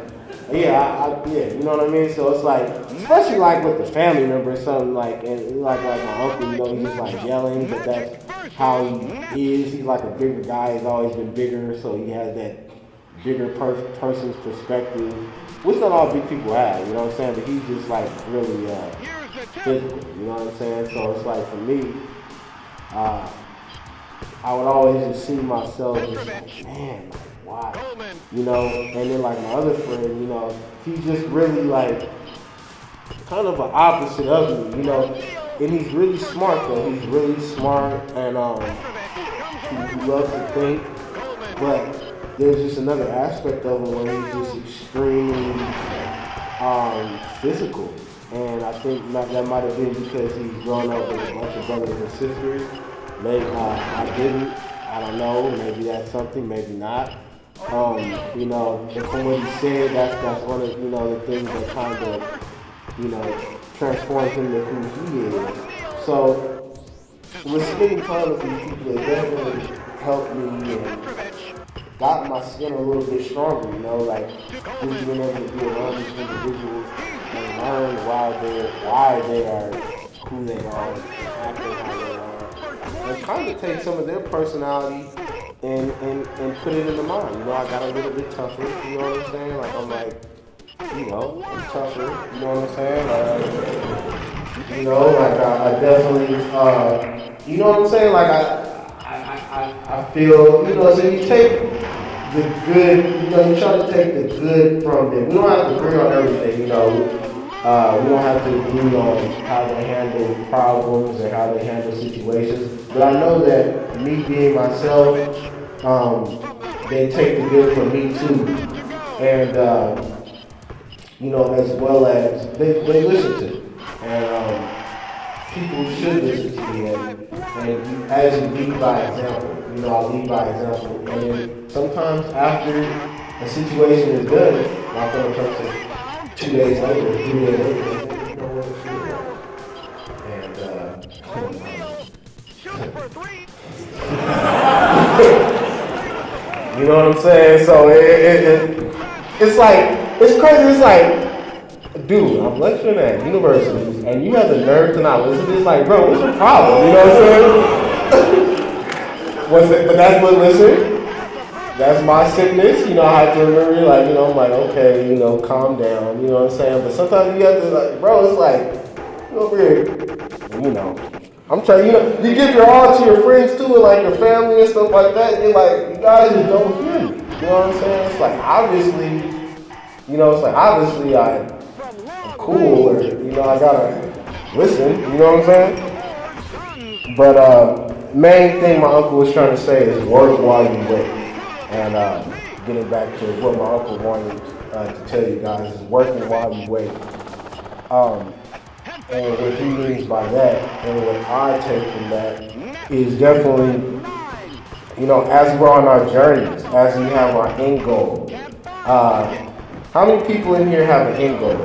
yeah, yeah, you know what I mean? So it's like, especially like with the family member or something, like, and like my uncle, you know, he's just like yelling, but that's how he is. He's like a bigger guy. He's always been bigger, so he has that bigger person's perspective, which not all big people have, you know what I'm saying? But he's just like really physical, you know what I'm saying? So it's like for me, I would always just see myself just like, man, like, why? You know, and then like my other friend, you know, he's just really like kind of an opposite of me, you know, and he's really smart though. He's really smart, and he loves to think, but there's just another aspect of him where he's just extremely physical, and I think that might have been because he's grown up with a bunch of brothers and sisters. Maybe I didn't. I don't know. Maybe that's something. Maybe not. You know, and from what he said, that's one of, you know, the things that kind of, you know, transforms him to who he is. So with spending time with these people, it definitely helped me and got my skin a little bit stronger, you know, like just being able to be around these individuals and learn why they are who they are, and acting how they are, and kind of take some of their personality and put it into mine. You know, I got a little bit tougher, you know what I'm saying? Like I'm like, you know, I'm tougher, you know what I'm saying? You know, like I definitely, you know what I'm saying? Like I feel, you know, so you take the good, you know, you try to take the good from them. We don't have to agree on everything, you know. We don't have to agree on how they handle problems or how they handle situations. But I know that me being myself, they take the good from me too. And, you know, as well as they listen to me. And people should listen to me. And as you lead by example, you know, I lead by example. And then sometimes after a situation is done, my friend comes to 2 days later, 3 days later, you know what it's and you know what I'm saying? So it's like, it's crazy. It's like, dude, I'm lecturing at universities, and you have the nerve to not listen to this. Like, bro, what's your problem? You know what I'm saying? But that's what, listen, that's my sickness. You know, I have to remember, like, you know, I'm like, okay, you know, calm down. You know what I'm saying? But sometimes you have to, like, bro, it's like, you over here, you know, I'm trying, you know, you give your all to your friends too, and like your family and stuff like that. And you're like, you guys just don't hear me. You know what I'm saying? It's like, obviously, you know, it's like, obviously I'm cool, or, you know, I gotta listen. You know what I'm saying? But main thing my uncle was trying to say is work while you wait. And getting back to what my uncle wanted to tell you guys is working while you wait. And what he means by that, and what I take from that, is definitely, you know, as we're on our journeys, as we have our end goal. How many people in here have an end goal?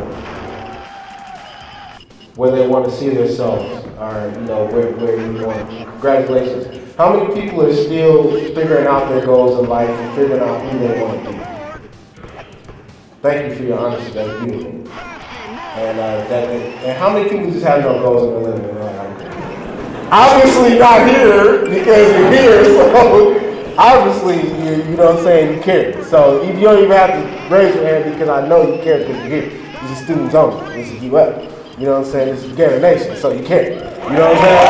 Where they want to see themselves, or, you know, where you want. Congratulations. How many people are still figuring out their goals in life and figuring out who they want to be? Thank you for your honesty. That's beautiful. And how many people just have no goals in their living? Obviously not here, because you're here, so obviously, you know what I'm saying, you care. So you don't even have to raise your hand, because I know you care because you're here. This is students only. This is UF. You know what I'm saying? This is Gator Nation, so you care. You know what I'm saying?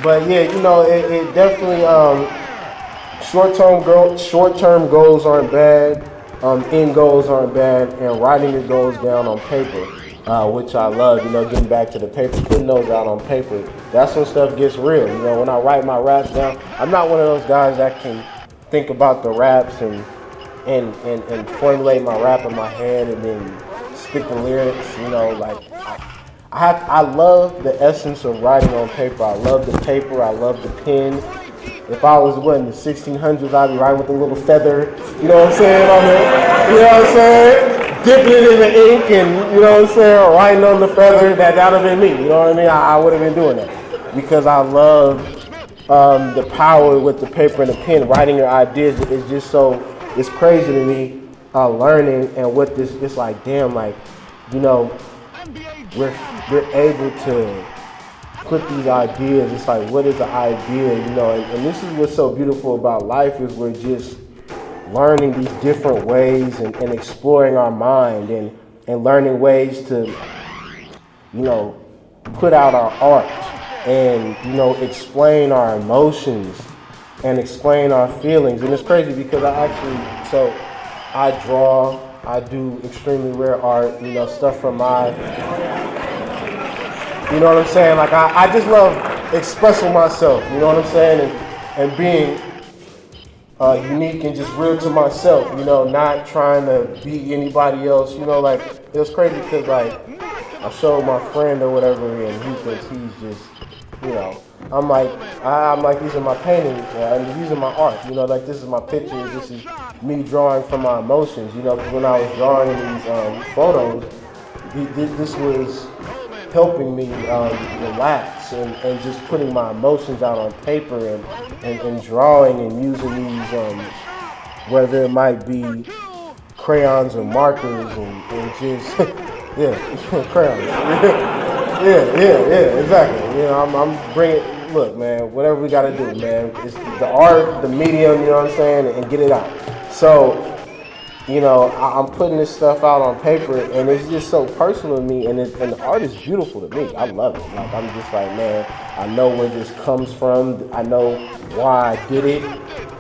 But yeah, you know, it definitely, short-term goals aren't bad, end goals aren't bad, and writing your goals down on paper, which I love, you know, getting back to the paper, putting those out on paper, that's when stuff gets real. You know, when I write my raps down, I'm not one of those guys that can think about the raps and formulate my rap in my head and then spit the lyrics, you know, like, I love the essence of writing on paper. I love the paper. I love the pen. If I was, in the 1600s, I'd be writing with a little feather. You know what I'm saying? On there, you know what I'm saying? Dipping it in the ink and, you know what I'm saying, writing on the feather. That would have been me. You know what I mean? I would have been doing that because I love the power with the paper and the pen. Writing your ideas is just so, it's crazy to me. Learning and what this, it's like, damn, like, you know, we're able to put these ideas. It's like, what is the idea, you know? And this is what's so beautiful about life, is we're just learning these different ways and exploring our mind and learning ways to, you know, put out our art and, you know, explain our emotions and explain our feelings. And it's crazy because I draw, I do extremely rare art, you know, stuff from my, you know what I'm saying? Like, I just love expressing myself, you know what I'm saying? And being unique and just real to myself, you know, not trying to be anybody else, you know, like, it was crazy because, like, I showed my friend or whatever, and he thinks he's just You know, I'm like these are my paintings, and these are my art. You know, like this is my pictures. This is me drawing from my emotions. You know, 'cause when I was drawing these photos, this was helping me relax and just putting my emotions out on paper and drawing and using these whether it might be crayons or markers and just crayons. yeah, exactly. You know, I'm bringing. Look, man, whatever we gotta do, man. It's the art, the medium. You know what I'm saying, and get it out. So, you know, I'm putting this stuff out on paper, and it's just so personal to me, and the art is beautiful to me. I love it. Like I'm just like, man, I know where this comes from. I know why I did it,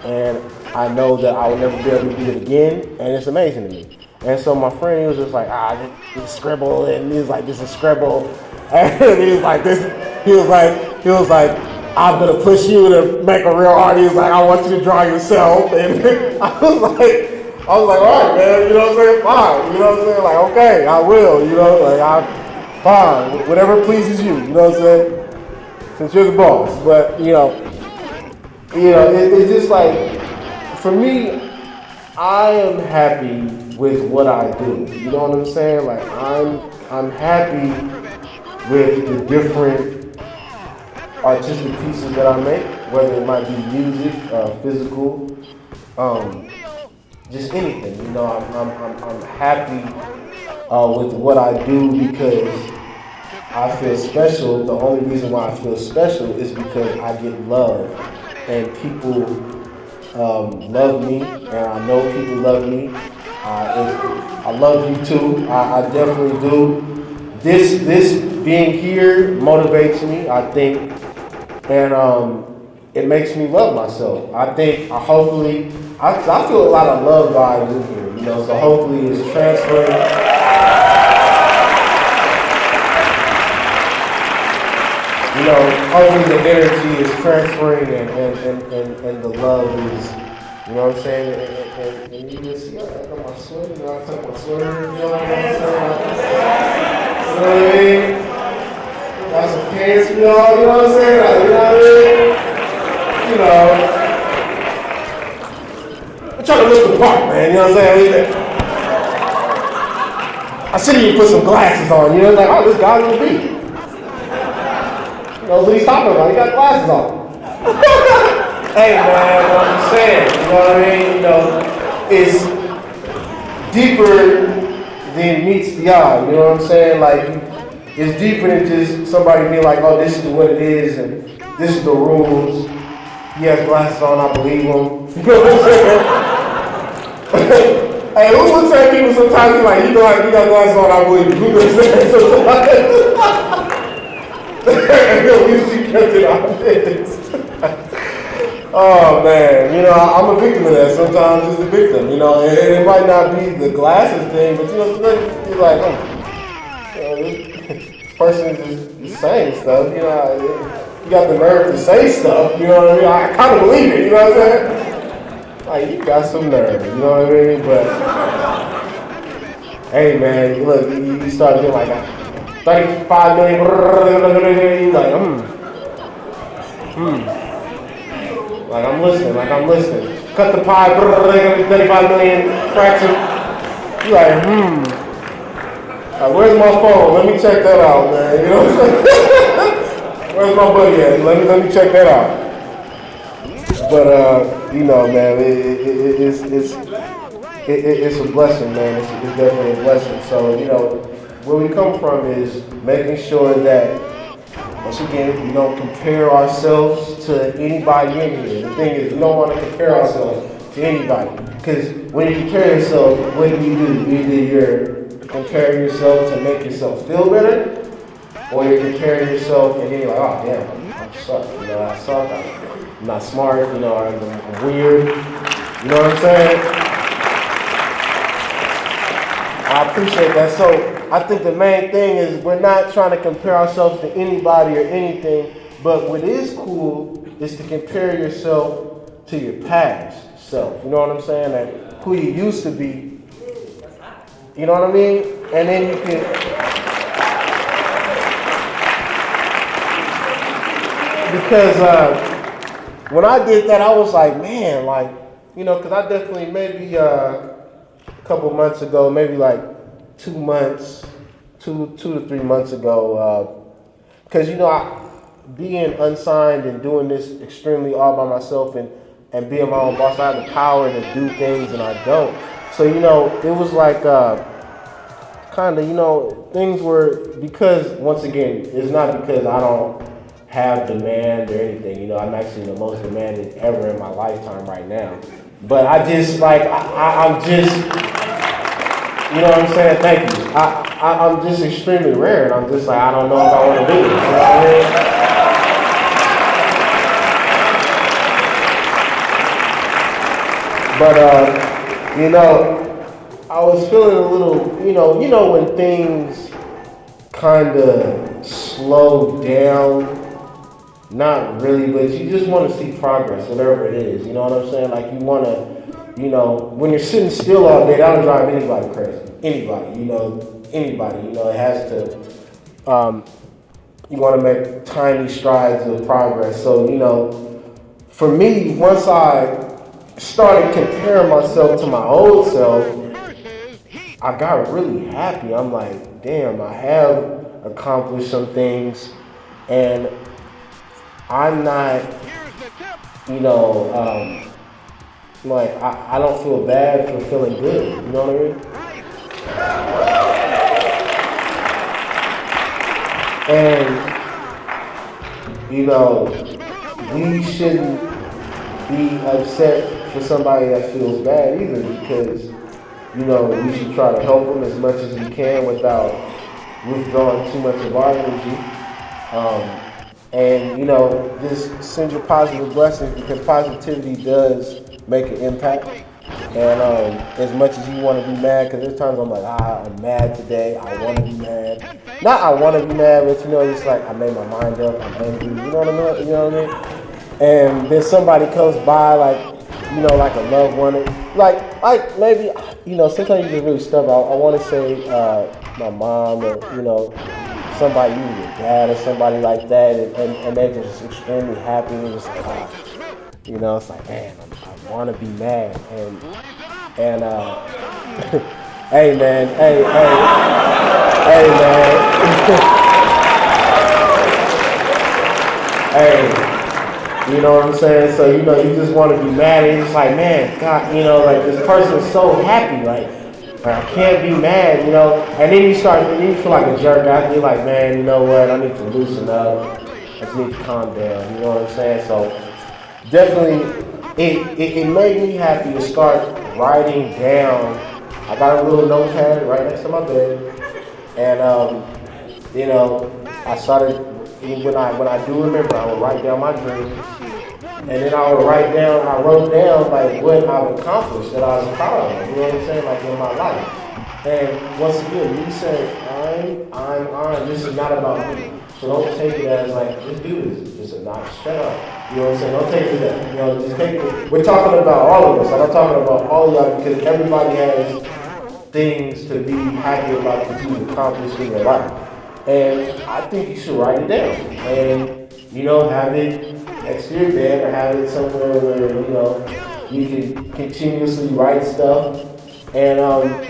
and I know that I will never be able to do it again, and it's amazing to me. And so my friend, he was just like, this scribble, and he was like, this is scribble, and he was like, he was like, I'm gonna push you to make a real art. He was like, I want you to draw yourself, and I was like, all right, man, you know what I'm saying, fine, you know what I'm saying, like, okay, I will, you know, like, fine, whatever pleases you, you know what I'm saying, since you're the boss. But you know, it's just like, for me, I am happy with what I do. You know what I'm saying? Like I'm happy with the different artistic pieces that I make, whether it might be music, physical, just anything. You know, I'm happy with what I do because I feel special. The only reason why I feel special is because I get love, and people love me, and I know people love me. I love you too. I definitely do. This being here motivates me, I think, and it makes me love myself. I think, hopefully, I feel a lot of love vibes in here, you know, so hopefully it's transferring. You know, hopefully the energy is transferring and the love is, you know what I'm saying? And you just see, I got my sweater, you know, I took my sweater, you know what I'm saying? You know what I mean? Got some pants, you know what I'm saying? Like, you know what I mean? You know. I'm trying to look the part, man, you know what I'm saying? I should even put some glasses on, you know, like, oh, this guy's gonna be. Knows what he's talking about. He got glasses on. Hey man, what I'm saying, you know what I mean? You know, it's deeper than meets the eye. You know what I'm saying? Like, it's deeper than just somebody being like, oh, this is what it is and this is the rules. He has glasses on, I believe him. You know what I'm saying? Hey, who looks at people sometimes like, you got glasses on, I believe you. Who looks at sometimes? Oh man, you know, I'm a victim of that. Sometimes just a victim, you know, and it might not be the glasses thing, but you know, you're like, this person is just saying stuff, you know, you got the nerve to say stuff, you know what I mean? I kind of believe it, you know what I'm saying? Like, you got some nerve, you know what I mean? But, hey man, look, you start getting like, 35 million, like, like I'm listening. Cut the pie, 35 million fraction. You like, Like, where's my phone? Let me check that out, man. You know what I'm saying? Where's my buddy at? Let me check that out. But you know, man, it's a blessing, man. It's definitely a blessing. So, you know, where we come from is making sure that, once again, we don't compare ourselves to anybody in here. The thing is, we don't want to compare ourselves to anybody. Because when you compare yourself, what do? Either you're comparing yourself to make yourself feel better, or you're comparing yourself and then you're like, oh damn, I suck. You know, I suck. I'm not smart. You know, I'm weird. You know what I'm saying? I appreciate that. So I think the main thing is we're not trying to compare ourselves to anybody or anything, but what is cool is to compare yourself to your past self. You know what I'm saying? That who you used to be. You know what I mean? And then you can. because when I did that, I was like, man, like, you know, because I definitely maybe a couple months ago, maybe like 2 months, 2 to 3 months ago, because, you know, being unsigned and doing this extremely all by myself and being my own boss, I have the power to do things and I don't. So, you know, it was like kind of, you know, things were, because once again, it's not because I don't have demand or anything. You know, I'm actually the most demanded ever in my lifetime right now. But I just like, I'm just, you know what I'm saying? Thank you. I'm just extremely rare, and I'm just like, I don't know if I want to do this. You know what I mean? But, you know, I was feeling a little, you know when things kind of slow down, not really, but you just want to see progress, whatever it is, you know what I'm saying? Like you want to, you know, when you're sitting still all day, that'll drive anybody crazy. Anybody, you know, it has to, you want to make tiny strides of progress. So, you know, for me, once I started comparing myself to my old self, I got really happy. I'm like, damn, I have accomplished some things, and I'm not, you know, like, I don't feel bad for feeling good, you know what I mean? And, you know, we shouldn't be upset for somebody that feels bad either, because, you know, we should try to help them as much as we can without withdrawing too much of our energy. And, you know, just send your positive blessings, because positivity does make an impact. And as much as you want to be mad, because there's times I'm like, I'm mad today, I want to be mad. Not I want to be mad, but, you know, it's like I made my mind up, I'm angry, you know what I mean? You know what I mean? And then somebody comes by, like, you know, like a loved one, like maybe, you know, sometimes you just really stub out. I want to say my mom, or, you know, somebody, your dad or somebody like that, and they're just extremely happy, and just like, you know, it's like, man, I want to be mad, and hey man, hey man, hey. You know what I'm saying? So, you know, you just want to be mad, and it's like, man, God, you know, like, this person's so happy, like I can't be mad, you know? And then you feel like a jerk after. You're like, man, you know what, I need to loosen up, I just need to calm down, you know what I'm saying? So, definitely, it made me happy to start writing down. I got a little notepad right next to my bed, and, you know, I started, when I do remember, I would write down my dreams. And then I wrote down like what I've accomplished that I was proud of, you know what I'm saying, like in my life. And once again, you said, I'm, this is not about me. So don't take it as like, just do this, just not shut up. You know what I'm saying? Don't take it that, you know, just take it. We're talking about all of us, like I'm talking about all of y'all, because everybody has things to be happy about that you've accomplished in your life. And I think you should write it down. And, you know, have it next to your bed, or have it somewhere where, you know, you can continuously write stuff, and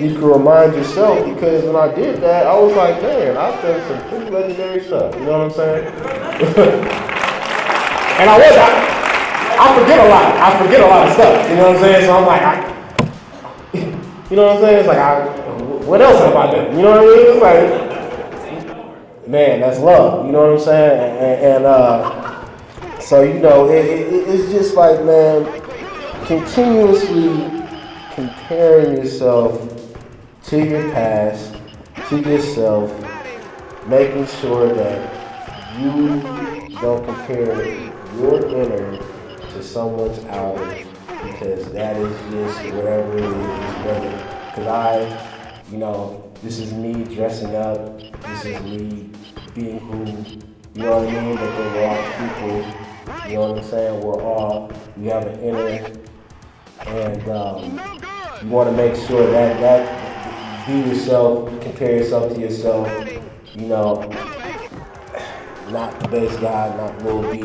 you can remind yourself, because when I did that, I was like, man, I've done some pretty legendary stuff, you know what I'm saying? And I forget a lot of stuff, you know what I'm saying? So I'm like, you know what I'm saying? It's like, what else have I done? You know what I mean? It's like, man, that's love, you know what I'm saying? And so, you know, it's just like, man, continuously comparing yourself to your past, to yourself, making sure that you don't compare your inner to someone's outer, because that is just whatever it is, brother. Because you know, this is me dressing up, this is me being who, you know what I mean? But then we're all people. You know what I'm saying? We have an inner, and you want to make sure that be yourself, compare yourself to yourself, you know. not the bass guy, not Lil B,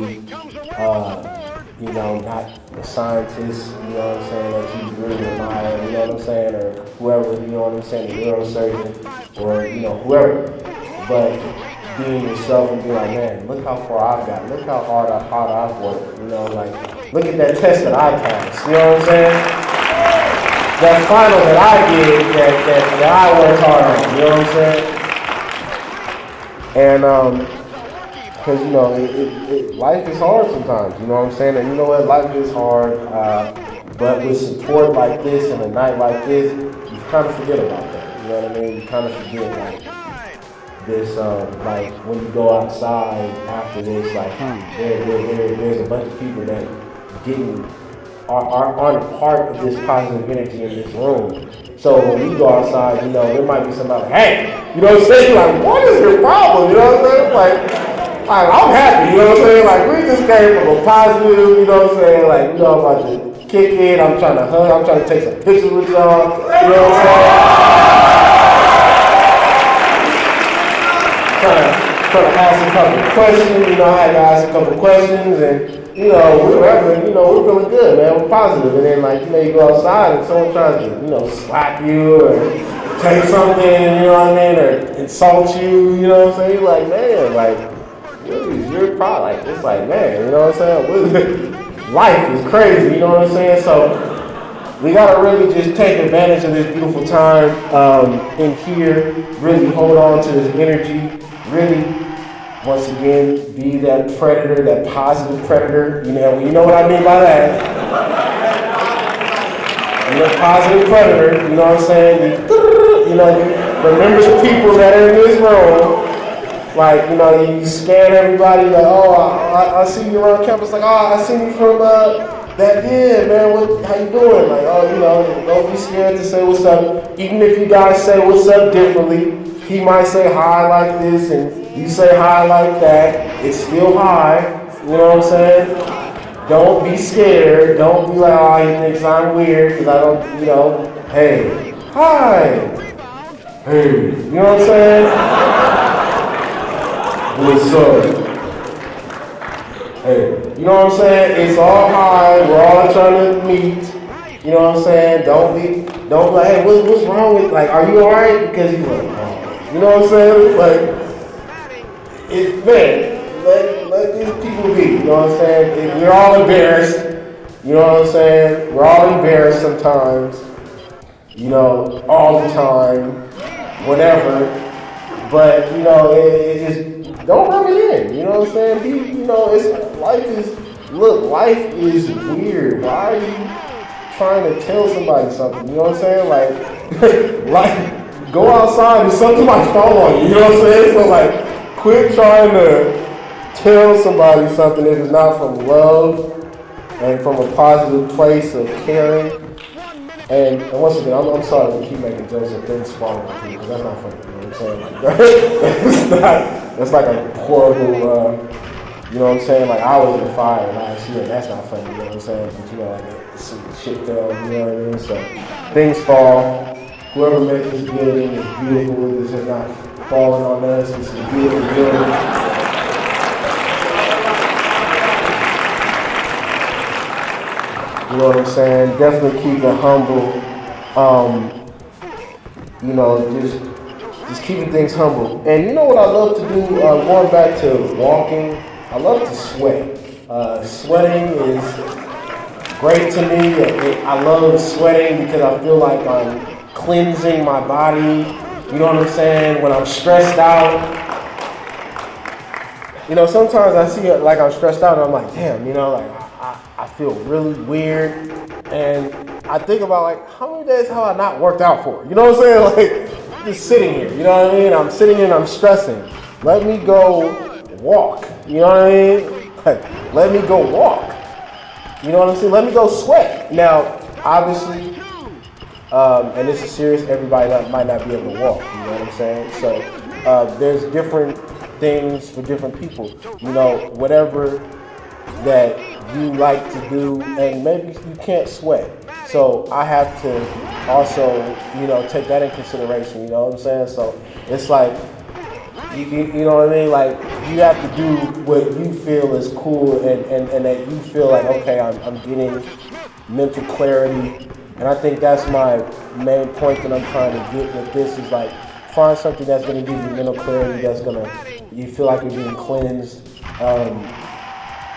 you know, not the scientist, you know what I'm saying, that you really admire, you know what I'm saying, or whoever, you know what I'm saying, the neurosurgeon, or, you know, whoever. But being yourself and being like, man, look how far I've got, look how hard I've worked, you know, like, look at that test that I passed, you know what I'm saying? That final that I did, that I worked hard on, you know what I'm saying? And, because, you know, life is hard sometimes, you know what I'm saying? And you know what, life is hard, but with support like this and a night like this, you kind of forget about that, you know what I mean? You kind of forget, like, this, like, when you go outside after this, like, there's a bunch of people that aren't a part of this positive energy in this room. So when we go outside, you know, there might be somebody like, hey, you know what I'm saying? Like, what is your problem? You know what I'm saying? Like, I'm happy, you know what I'm saying? Like, we just came from a positive, you know what I'm saying? Like, you know, I'm about to kick it, I'm trying to hug, I'm trying to take some pictures with y'all, you know what I'm saying? Trying to ask a couple of questions, you know, I had to ask a couple of questions, and, you know, whatever, you know, we're feeling good, man, we're positive. And then, like, you know, you go outside and someone tries to, you know, slap you or take something, you know what I mean, or insult you, you know what I'm saying? You're like, man, like, you're probably like, it's like, man, you know what I'm saying? Life is crazy, you know what I'm saying? So we gotta really just take advantage of this beautiful time in here, really hold on to this energy, really, once again, be that predator, that positive predator. You know what I mean by that. You're a positive predator, you know what I'm saying? You know, remember the people that are in this room. Like, you know, you scan everybody, like, oh, I see you around campus, like, oh, I see you from that, yeah, man, how you doing? Like, oh, you know, don't be scared to say what's up. Even if you guys say what's up differently, he might say hi like this, and you say hi like that. It's still hi, you know what I'm saying? Don't be scared. Don't be like, oh, he thinks I'm weird, because I don't, you know, hey, hi, hey, you know what I'm saying? What's up? Hey, you know what I'm saying? It's all high. We're all trying to meet. You know what I'm saying? Don't be like, hey, what's wrong with, like, are you alright? Because he's like, oh. You know what I'm saying? Like, man, let these people be. You know what I'm saying? We're all embarrassed. You know what I'm saying? We're all embarrassed sometimes. You know, all the time. Whatever. But, you know, it's don't rub it in, you know what I'm saying? You know, life is weird. Why are you trying to tell somebody something? You know what I'm saying? Like go outside and something might fall on you, you know what I'm saying? So, like, quit trying to tell somebody something if it's not from love and from a positive place of caring. And once again, I'm sorry to keep making jokes of things falling on people, because that's not funny, you know what I'm saying? That's like a horrible, you know what I'm saying? Like, I was in the fire last year, that's not funny, you know what I'm saying? But, you know, like, some shit fell, you know what I mean? So, things fall. Whoever makes this building is beautiful. This is not falling on us. This is a beautiful building. You know what I'm saying? Definitely keep it humble. You know, just keeping things humble. And you know what I love to do? Going back to walking, I love to sweat. Sweating is great to me. I love sweating because I feel like I'm cleansing my body. You know what I'm saying? When I'm stressed out. You know, sometimes I see it like I'm stressed out and I'm like, damn, you know, like, I feel really weird, and I think about, like, how many days have I not worked out for? You know what I'm saying? Like, just sitting here, you know what I mean? I'm sitting here and I'm stressing. Let me go walk, you know what I mean? Like, let me go walk. You know what I'm saying? Let me go sweat. Now, obviously, and this is serious, everybody might not be able to walk, you know what I'm saying? So, there's different things for different people. You know, whatever that you like to do, and maybe you can't sweat. So I have to also, you know, take that in consideration, you know what I'm saying? So it's like, You know what I mean? Like, you have to do what you feel is cool and that you feel like, okay, I'm getting mental clarity. And I think that's my main point that I'm trying to get with this is like, find something that's going to give you mental clarity, that's going to, you feel like you're being cleansed.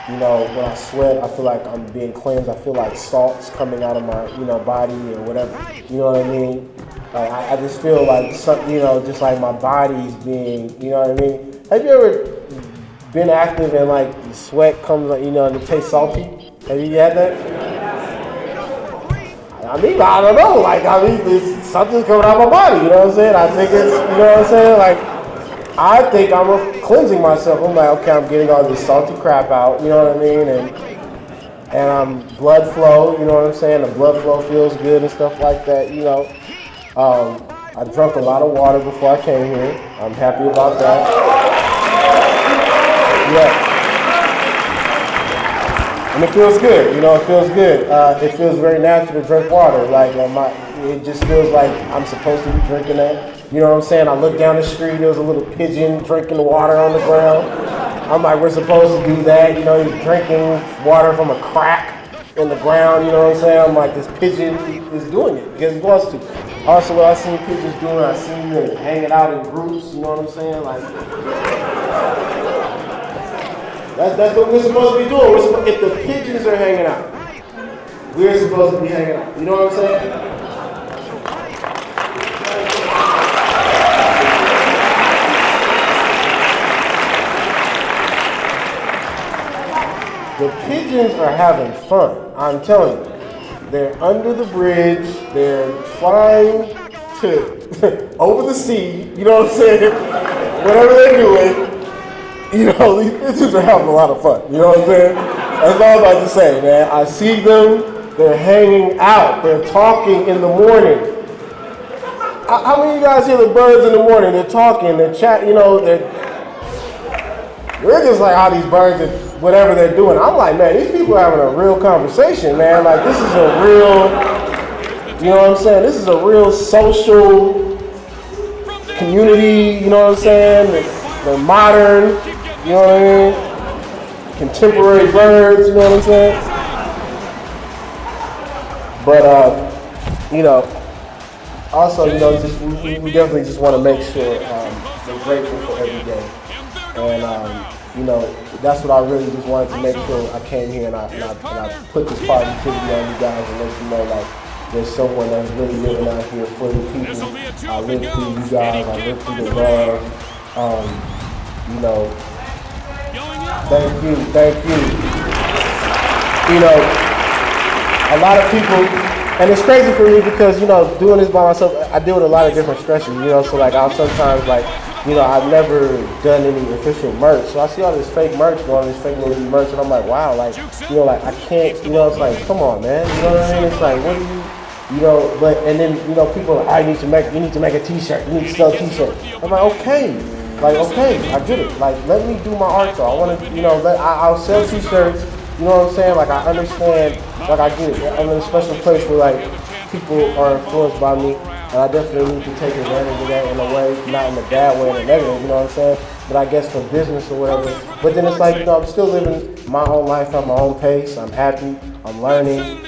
You know, when I sweat, I feel like I'm being cleansed. I feel like salt's coming out of my, body or whatever. You know what I mean? Like, I just feel like something, just like my body's being, you know what I mean? Have you ever been active and like sweat comes, and it tastes salty? Have you had that? I mean, I don't know. Something's coming out of my body. You know what I'm saying? I think it's, you know what I'm saying? Like, I think I'm cleansing myself. I'm like, okay, I'm getting all this salty crap out. You know what I mean? And I'm blood flow. You know what I'm saying? The blood flow feels good and stuff like that. I drank a lot of water before I came here. I'm happy about that. Yeah. And it feels good, it feels good. It feels very natural to drink water. Like, it just feels like I'm supposed to be drinking that. You know what I'm saying? I look down the street, there was a little pigeon drinking water on the ground. I'm like, we're supposed to do that. He's drinking water from a crack in the ground, you know what I'm saying? I'm like, this pigeon is doing it because he wants to. Also, what I seen pigeons doing, I seen them hanging out in groups, you know what I'm saying? Like, that's what we're supposed to be doing. If the pigeons are hanging out, we're supposed to be hanging out. You know what I'm saying? The pigeons are having fun. I'm telling you. They're under the bridge. They're flying to over the sea. You know what I'm saying? Whatever they're doing. These pigeons are having a lot of fun. You know what I'm saying? That's all I'm about to say, man. I see them. They're hanging out. They're talking in the morning. How many of you guys hear the birds in the morning? They're talking. They're chatting. We're just like how these birds are, whatever they're doing. I'm like, man, these people are having a real conversation, man. Like, this is a real, you know what I'm saying? This is a real social community, you know what I'm saying? They're modern, you know what I mean? Contemporary birds, you know what I'm saying? But, also, we definitely just want to make sure we're grateful for every day. And, that's what I really just wanted to make sure I came here and I put this positivity on you guys and let you know, like, there's someone that's really living out here for the people. I live through you guys. I live through the love. Thank you. A lot of people, and it's crazy for me because, doing this by myself, I deal with a lot of different stresses, so like I'll sometimes like, I've never done any official merch. So I see all this fake merch going, this fake movie merch, and I'm like, wow, like, like I can't, it's like, come on, man. You know what I mean? It's like, what do you, but, and then, people are like, you need to make a t-shirt. You need to sell a t-shirt. I'm like, okay. Like, okay, I get it. Like, let me do my art though. I want to, I'll sell t-shirts. You know what I'm saying? Like, I understand, like, I get it. I'm in a special place where, like, people are influenced by me. And I definitely need to take advantage of that in a way, not in a bad way, in a negative, you know what I'm saying? But I guess for business or whatever. But then it's like, I'm still living my own life at my own pace. I'm happy. I'm learning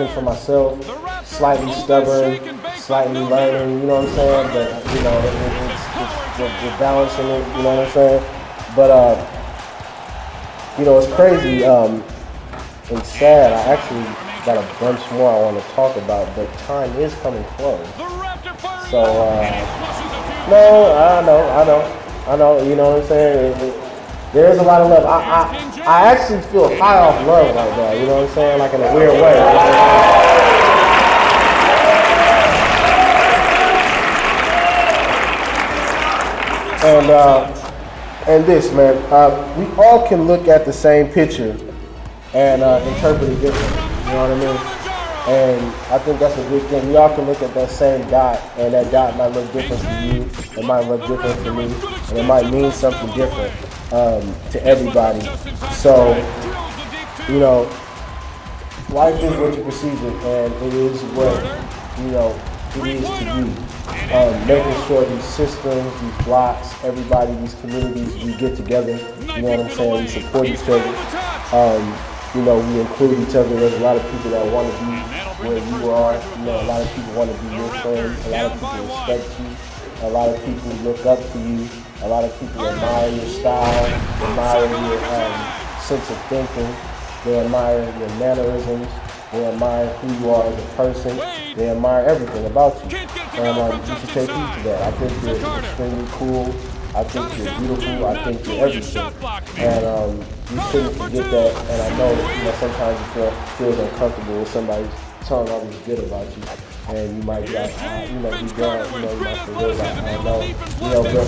for myself. Slightly stubborn, slightly learning, you know what I'm saying? But, we're balancing it, you know what I'm saying? But, it's crazy and sad. I actually got a bunch more I want to talk about, but time is coming close. So, no, I know, you know what I'm saying? There is a lot of love. I actually feel high off love right now, you know what I'm saying? Like in a weird way. And this, man, we all can look at the same picture and interpret it differently, you know what I mean? And I think that's a good thing. We all can look at that same dot, and that dot might look different to you, it might look different to me, and it might mean something different to everybody. So, life is what you perceive it, and it is what, it is to you. Making sure these systems, these blocks, everybody, these communities, we get together, you know what I'm saying, we support each other. You know, we include each other. There's a lot of people that want to be where you are. You know, a lot of people want to be your friend. A lot of people respect you. A lot of people look up to you. A lot of people admire your style, admire your sense of thinking. They admire your mannerisms. They admire who you are as a person. They admire everything about you. And you should take heed to that. I think you're extremely cool. I think you're beautiful. I think you're everything. And you shouldn't forget that. And I know, you know, sometimes you feel uncomfortable with somebody telling all this good about you. And you might be like, you know, be down, you know, you might feel real like, I don't know. You know, but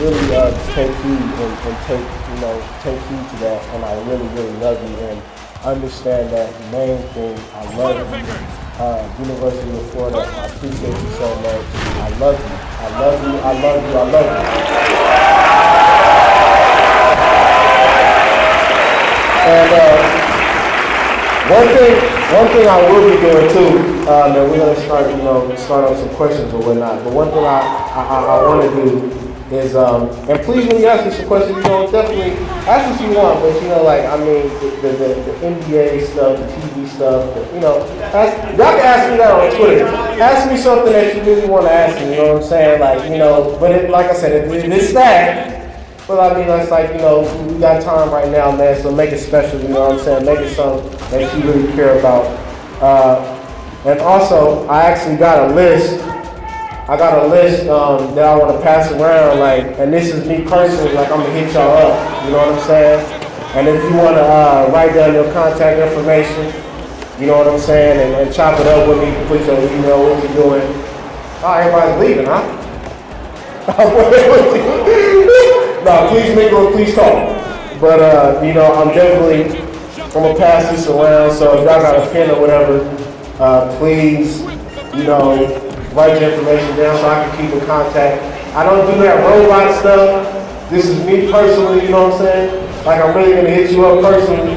really take heed and take, you know, take heed to that. And I really, really love you. And understand that main thing. I love you. University of Florida, I appreciate you so much. I love you. I love you. I love you. I love you. And one thing I will be doing too, that we're gonna start on some questions or whatnot. But one thing I want to do is, and please when you ask me some questions, you know, definitely ask what you want, but you know, like, I mean, the NBA stuff, the TV stuff, you know, y'all can ask me that on Twitter. Ask me something that you really want to ask me, you know what I'm saying? Like, you know, but it, like I said, it's that. But I mean, that's like, you know, we got time right now, man, so make it special, you know what I'm saying? Make it something that you really care about. And also, I actually got a list. I got a list that I want to pass around, like, and this is me personally, like, I'm gonna hit y'all up, you know what I'm saying? And if you want to write down your contact information, you know what I'm saying, and chop it up with me, put your email, what you're doing. Oh, everybody's leaving, huh? No, please mingle, please talk. But, you know, I'm gonna pass this around, so if y'all got a pen or whatever, please, you know, write your information down so I can keep in contact. I don't do that robot stuff. This is me personally, you know what I'm saying? Like, I'm really gonna hit you up personally.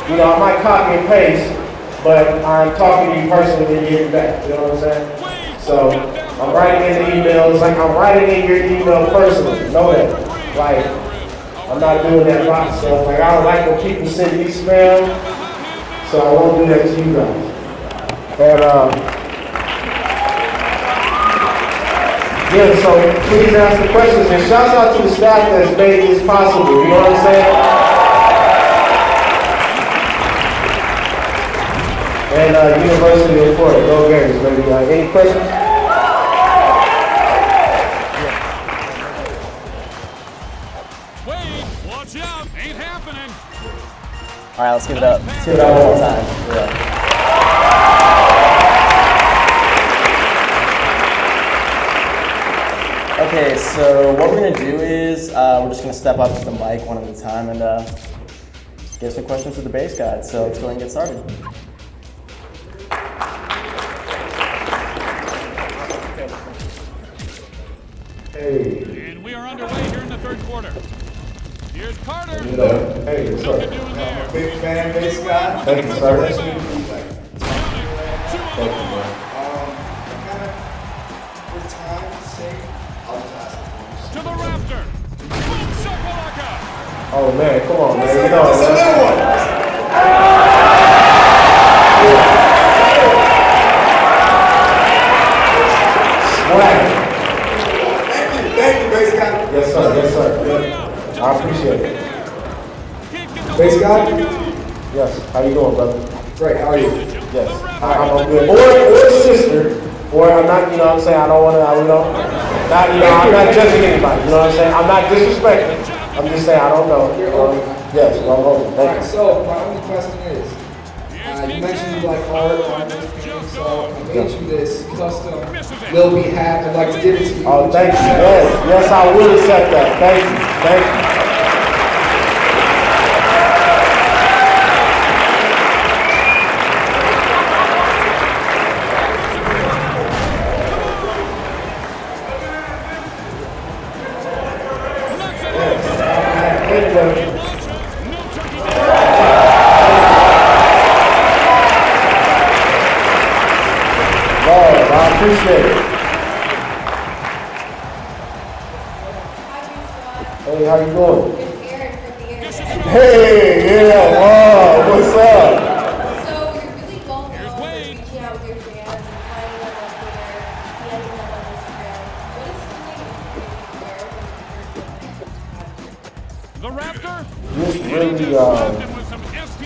You know, I might copy and paste, but I'm talking to you personally and you hit it back, you know what I'm saying? So, I'm writing in the emails, like I'm writing in your email personally, know that. Like, I'm not doing that bot stuff. Like, I don't like when people send me spam, so I won't do that to you guys. And, yeah, so please ask the questions, and shouts out to the staff that's made this possible, you know what I'm saying? And University of Florida, go Gators, baby. Any questions? Wait, watch out, ain't happening. All right, let's give it up. Let's give it up one more time. Yeah. Okay, so what we're gonna do is we're just gonna step up to the mic one at a time and get some questions to the base guide. So let's go ahead and get started. Hey. And we are underway here in the third quarter. Here's Carter. Hey, what's Nothing up? doing there. Big fan, base guy. Thank you, sir. Nice meeting you, like, Thank you, man. kind of, for time's sake, I'll just ask the To the Raptor. Boom shakalaka. Oh man, come on, man. You know, That's a man. new one. Swag. Thank you, base guy. Yes, sir. Yes, sir. Yeah. I appreciate it. Can't get the Base guy? Yes. How you doing, brother? Great, how are you? Yes. I'm good. Or sister. Or I'm not, you know what I'm saying? I don't want to, you know, I'm not judging anybody. You know what I'm saying? I'm not disrespecting. I'm just saying I don't know. Yes, I'm open. Thank Alright, you. so my only question is, you mentioned you like art on this painting, so I made you this custom Lil B hat. I'd like to give it to you. Oh, thank you. Yes, yes, I will accept that. Thank you. Thank you. Thank you. Lord, I appreciate it. Hey, how you doing? It's Aaron from the internet. Hey, yeah, wow, what's up? So you're really well known for reaching out with your fans and finding them on Twitter, DMing them on Instagram. What is something you wear when The Raptor. Just really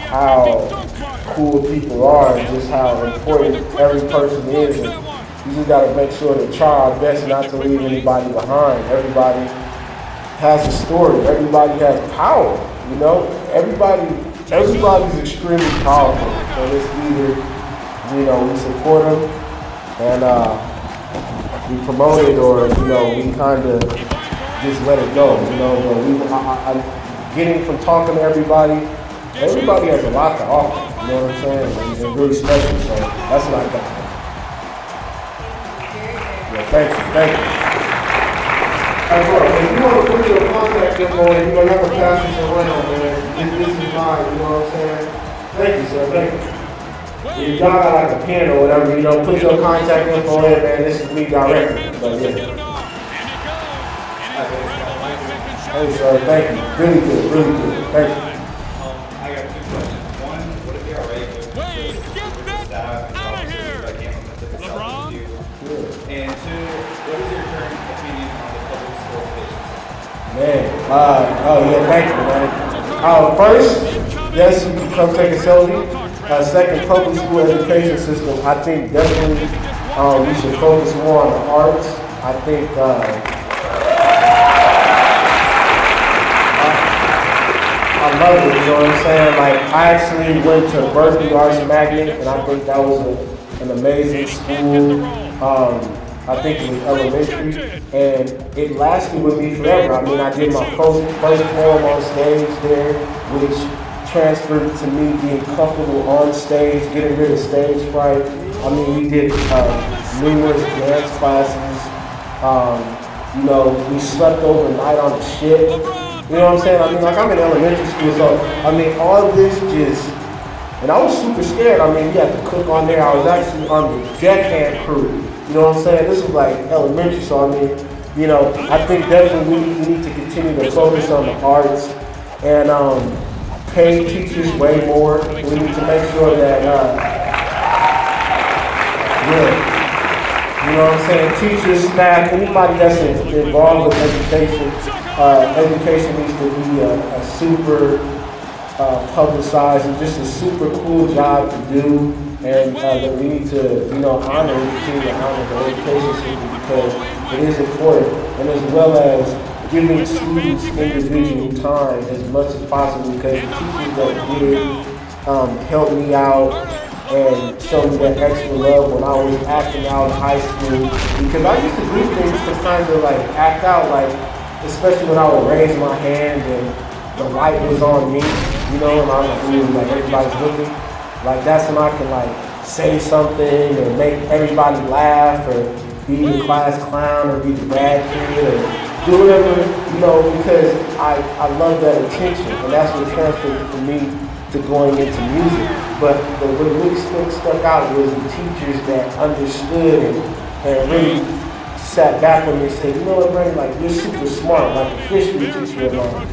how cool people are and just how important every person is. And you just gotta make sure to try our best not to leave anybody behind. Everybody has a story. Everybody has power. You know, everybody's extremely powerful. And it's either, you know, we support them and we promote it, or you know, we kind of just let it go. You know, but getting from talking to everybody has a lot to offer. You know what I'm saying? And they're really special. So that's what I got. Yeah, thank you. As well, if you want to put your contact info in, you know, you have a passion to run on, man. This is mine, you know what I'm saying? Thank you, sir, thank you. If y'all got like a pen or whatever, you know, put your contact info in, man. This is me directly. But yeah. Hey, sir, thank you. Really good, thank you. I got two questions. One, would it be alright if the staff and officers that came up to the selfie with you? And two, what is your current opinion on the public school education system? Man, yeah, thank you, man. First, yes, you can come take a selfie. Second, public school education system. I think definitely we should focus more on the arts. I think I love it, you know what I'm saying? Like, I actually went to Berkeley Arts Magnet, and I think that was an amazing school. I think it was elementary, and it lasted with me forever. I mean, I did my first poem on stage there, which transferred to me being comfortable on stage, getting rid of stage fright. I mean, we did numerous dance classes. You know, we slept overnight on the ship. You know what I'm saying? I mean, like, I'm in elementary school, so, I mean, all of this just, and I was super scared. I mean, we had to cook on there. I was actually on the deckhand crew. You know what I'm saying? This was like elementary, so I mean, you know, I think definitely we need to continue to focus on the arts and pay teachers way more. We need to make sure that, you know what I'm saying? Teachers, staff, anybody that's involved with education, education needs to be a super publicized and just a super cool job to do. And that we need to, you know, continue to honor the education system because it is important. And as well as giving students individual time as much as possible, because the teachers that did help me out and show me that extra love when I was acting out in high school. Because I used to do things to kind of like act out, like, especially when I would raise my hand and the light was on me, you know, and I'm like, ooh, like everybody's looking. Like, that's when I can, like, say something or make everybody laugh or be the class clown or be the bad kid or do whatever, you know, because I love that attention. And that's what transferred for me to going into music. But what really stuck out was the teachers that understood and really sat back with me and said, you know what, Brandon, like, you're super smart, like a history teacher of mine.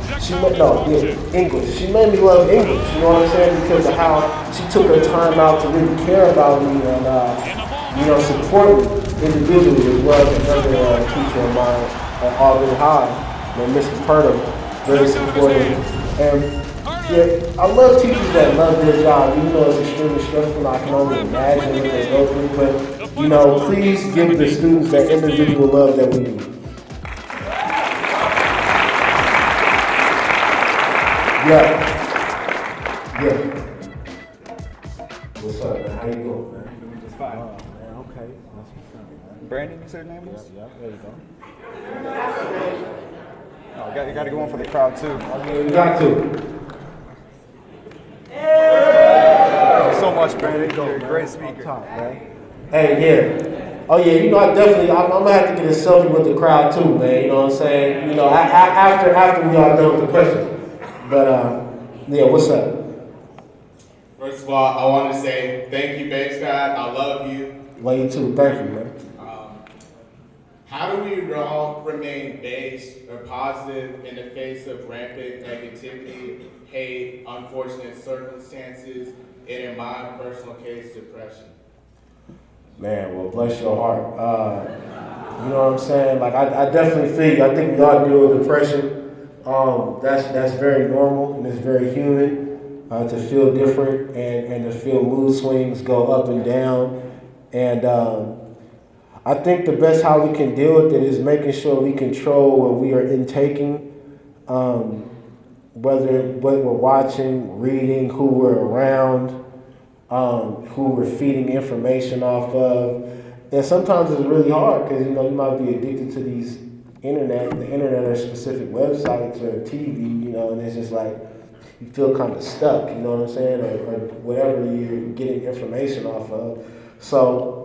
English. She made me love English, you know what I'm saying, because of how she took her time out to really care about me and, you know, support me individually, as well as another teacher of mine at Auburn High, named Mr. Purdom, very supportive. And yeah, I love teachers that love their job, even though it's extremely stressful. I can only imagine what they go through, but, you know, please give the students that individual love that we need. Yeah. What's up, man? How you doing, man? It's fine. Man, okay. That's what's up. Brandon, you said your name was? Yeah, there you go. Oh, you got to go on for the crowd too. I mean, you got to. Thank you so much, Brandon. You're a great speaker. Top, man. Hey, yeah. Oh, yeah, you know, I'm going to have to get a selfie with the crowd too, man. You know what I'm saying? You know, after we all done with the questions. But, yeah, what's up? First of all, I want to say thank you, Babe Scott. I love you. Love you too. Thank you, man. How do we all remain based or positive in the face of rampant negativity, hate, unfortunate circumstances, and in my personal case, depression? Man, well, bless your heart. You know what I'm saying? Like, I definitely feel you. I think we all deal with depression. That's very normal and it's very human to feel different and to feel mood swings go up and down. And I think the best how we can deal with it is making sure we control what we are intaking, whether what we're watching, reading, who we're around, who we're feeding information off of. And sometimes it's really hard because, you might be addicted to the internet or specific websites or TV, and it's just like you feel kind of stuck, you know what I'm saying, or whatever you're getting information off of. So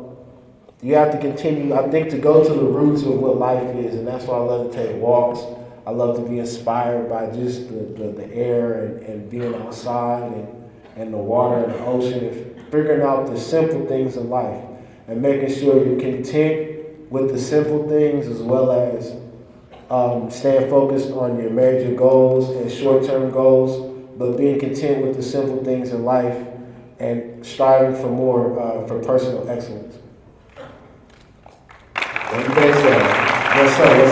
you have to continue, I think, to go to the roots of what life is, and that's why I love to take walks. I love to be inspired by just the air and being outside and the water and the ocean and figuring out the simple things in life and making sure you're content with the simple things as well as staying focused on your major goals and short-term goals, but being content with the simple things in life and striving for more for personal excellence. Thank you, Bass God. Yes, sir. Yes,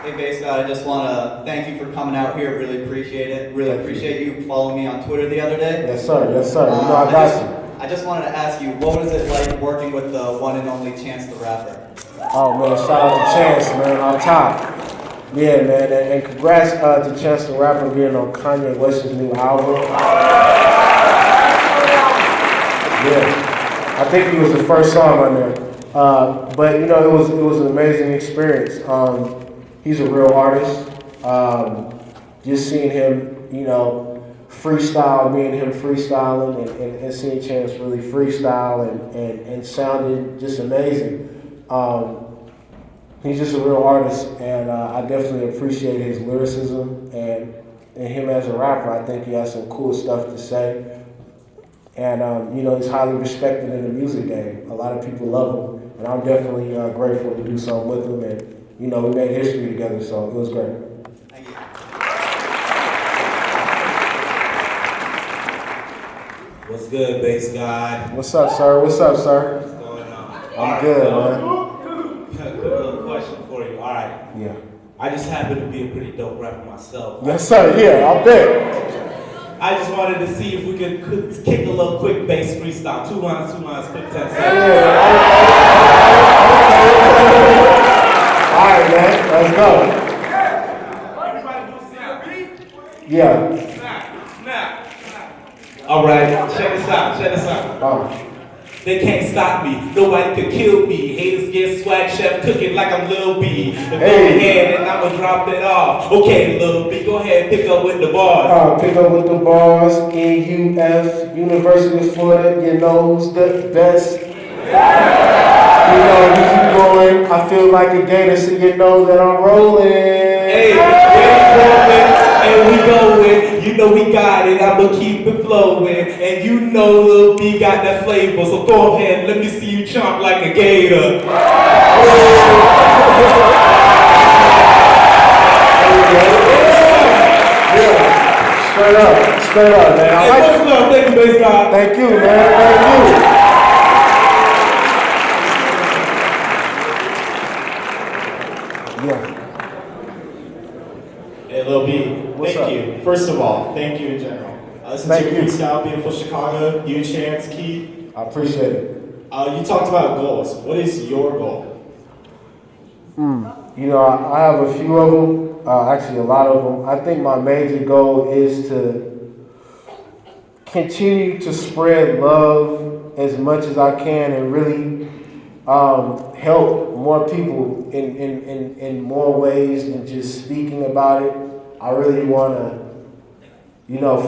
sir. Hey, Bass God, I just want to thank you for coming out here. Really appreciate it. Really appreciate you following me on Twitter the other day. Yes, sir. Yes, sir. I got you. I just wanted to ask you, what was it like working with the one and only Chance the Rapper? Oh, man, shout out to Chance, man, on top. Yeah, man, and congrats to Chance the Rapper being on Kanye West's new album. Yeah, I think he was the first song on there. But, it was an amazing experience. He's a real artist. Just seeing him, freestyle, me and him freestyling and seeing Chance really freestyle and sounding just amazing. He's just a real artist, and I definitely appreciate his lyricism and him as a rapper. I think he has some cool stuff to say, and he's highly respected in the music game. A lot of people love him, and I'm definitely grateful to do something with him, and we made history together, so it was great. Thank you. What's good, Bass God? What's up, sir? What's up, sir? What's going on? I'm good, man. Quick little question for you. All right. Yeah. I just happen to be a pretty dope rapper myself. Yes, sir. Yeah, I'll bet. I just wanted to see if we could kick a little quick bass freestyle. 2 lines, quick 10 seconds. Yeah. All right, man. Let's go. Everybody do CIB? Yeah. Snap. All right, check this out. They can't stop me, nobody could kill me. Haters get swag chef cooking like I'm Lil B. Go ahead and I'ma drop it off. Okay, Lil B, go ahead, pick up with the bars. Pick up with the bars, NUF, University of Florida, who's the best. You keep going, I feel like a gator, so you know that I'm rolling. Hey, and we going, we got it, I'ma keep it flowing. And Lil B got that flavor, so go ahead, let me see you chomp like a gator. Straight up, man. Hey, what's up? Thank you, Bass God. Thank you, man. Thank you. Hey, Lil B, thank you. First of all, thank you in general. Listen to your freestyle, Beautiful Chicago, you, Chance, Keith. I appreciate it. You talked about goals. What is your goal? I have a few of them, actually a lot of them. I think my major goal is to continue to spread love as much as I can and really help more people in more ways than just speaking about it. I really want to,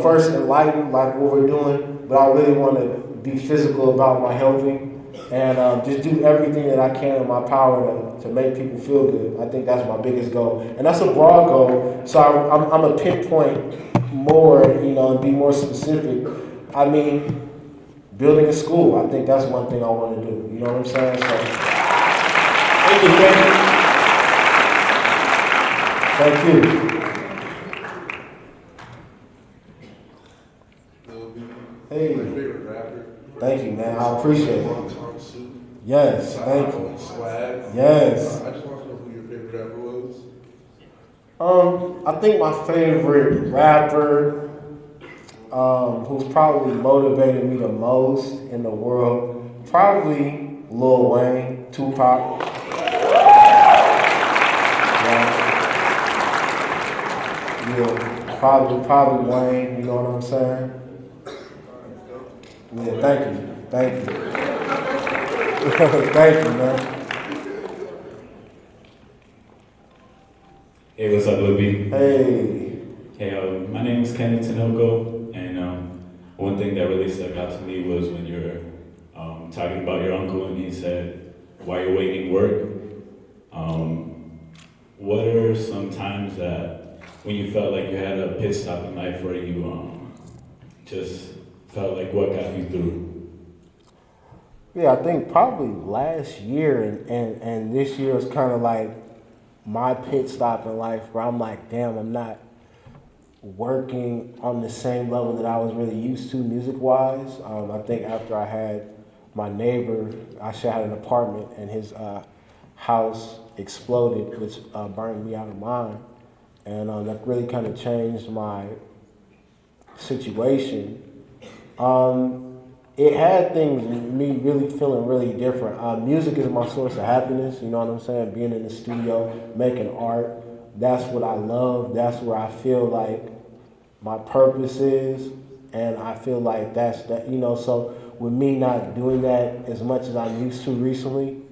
first enlighten like what we're doing, but I really want to be physical about my helping and just do everything that I can in my power to make people feel good. I think that's my biggest goal. And that's a broad goal, so I'm going to pinpoint more, and be more specific. I mean, building a school. I think that's one thing I want to do. You know what I'm saying? So, Thank you, man. thank you. Hey. My favorite rapper. Thank you, man. I appreciate it. Yes, thank you. Swag. Yes. I just want to know who your favorite rapper was. I think my favorite rapper, who's probably motivated me the most in the world, probably Lil Wayne, Tupac. Yeah, probably Wayne. You know what I'm saying? Yeah, thank you. Thank you, man. Hey, what's up, Lil B? Hey. Hey, my name is Kenny Tinoco, and one thing that really stuck out to me was when you were talking about your uncle, and he said, while you're waiting work, what are some times that when you felt like you had a pit stop in life where you just felt like what got you through? Yeah, I think probably last year and this year was kind of like my pit stop in life where I'm like, damn, I'm not working on the same level that I was really used to music-wise. I think after I had my neighbor, I actually had an apartment and his house exploded, which burned me out of mine. And that really kind of changed my situation. It had me really feeling really different. Music is my source of happiness, you know what I'm saying? Being in the studio, making art, that's what I love. That's where I feel like my purpose is. And I feel like that's that, you know, so with me not doing that as much as I'm used to recently,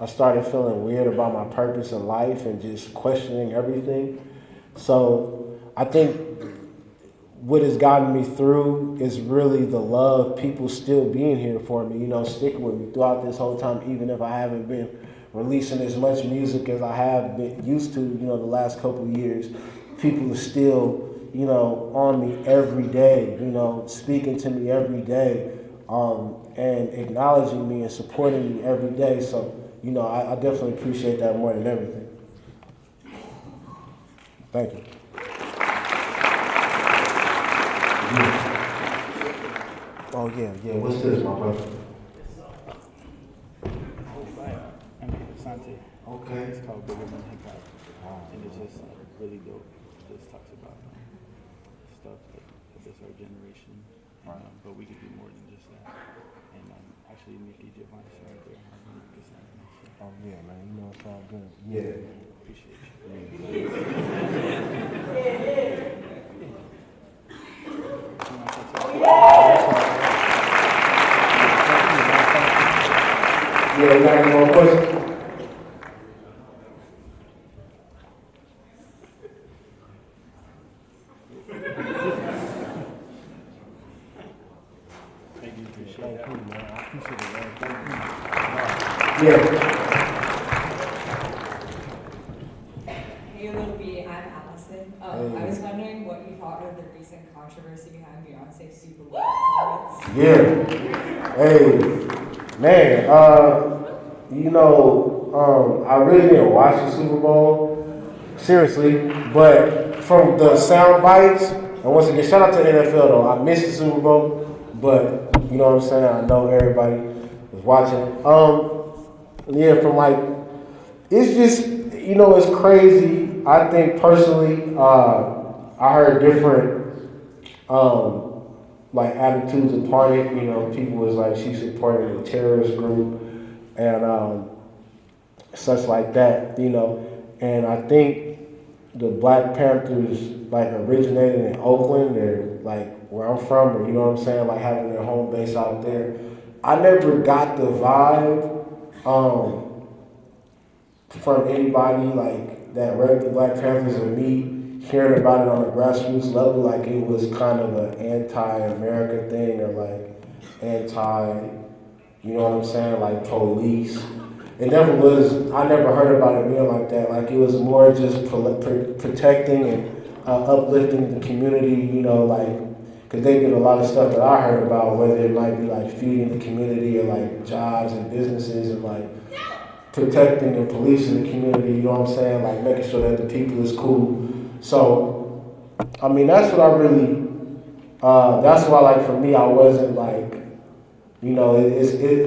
I started feeling weird about my purpose in life and just questioning everything. So I think what has gotten me through is really the love, people still being here for me, you know, sticking with me throughout this whole time, even if I haven't been releasing as much music as I have been used to, you know, the last couple of years. People are still, you know, on me every day, you know, speaking to me every day, and acknowledging me and supporting me every day. So, you know, I definitely appreciate that more than everything. Thank you. Oh yeah. What's this, my brother? Okay. It's called Bigger Than Hip Hop, and it's just really dope. It just talks about stuff that is our generation, but we can do more than just that. And actually, Nikki Giovanni right there, 100%. Oh yeah, man. You know it's all good. Yeah. Appreciate you. Yeah, you got any more questions? Thank you, appreciate it. Thank you, man. I appreciate it, man. Thank you. Yeah. Hey, Lil B, I'm Allison. I was wondering what you thought of the recent controversy behind Beyonce's Super Bowl performance. Yeah. Hey, man, you know, I really didn't watch the Super Bowl, seriously, but from the sound bites, and once again, shout out to the NFL though, I missed the Super Bowl, but you know what I'm saying, I know everybody was watching. Yeah, from like, it's just, you know, it's crazy. I think personally, I heard different, like attitudes upon it. You know, people was like, she supported a terrorist group and such like that, you know. And I think the Black Panthers like originated in Oakland, or like where I'm from, or you know what I'm saying, like having their home base out there. I never got the vibe from anybody like that read the Black Panthers or me hearing about it on a grassroots level, like it was kind of an anti-American thing or like anti, you know what I'm saying, like police. It never was, I never heard about it being like that. Like it was more just protecting and uplifting the community, you know, like, because they did a lot of stuff that I heard about, whether it might be like feeding the community or like jobs and businesses and like protecting and policing the community, you know what I'm saying? Like making sure that the people is cool. So, I mean, that's what I really, that's why like for me, I wasn't like, you know,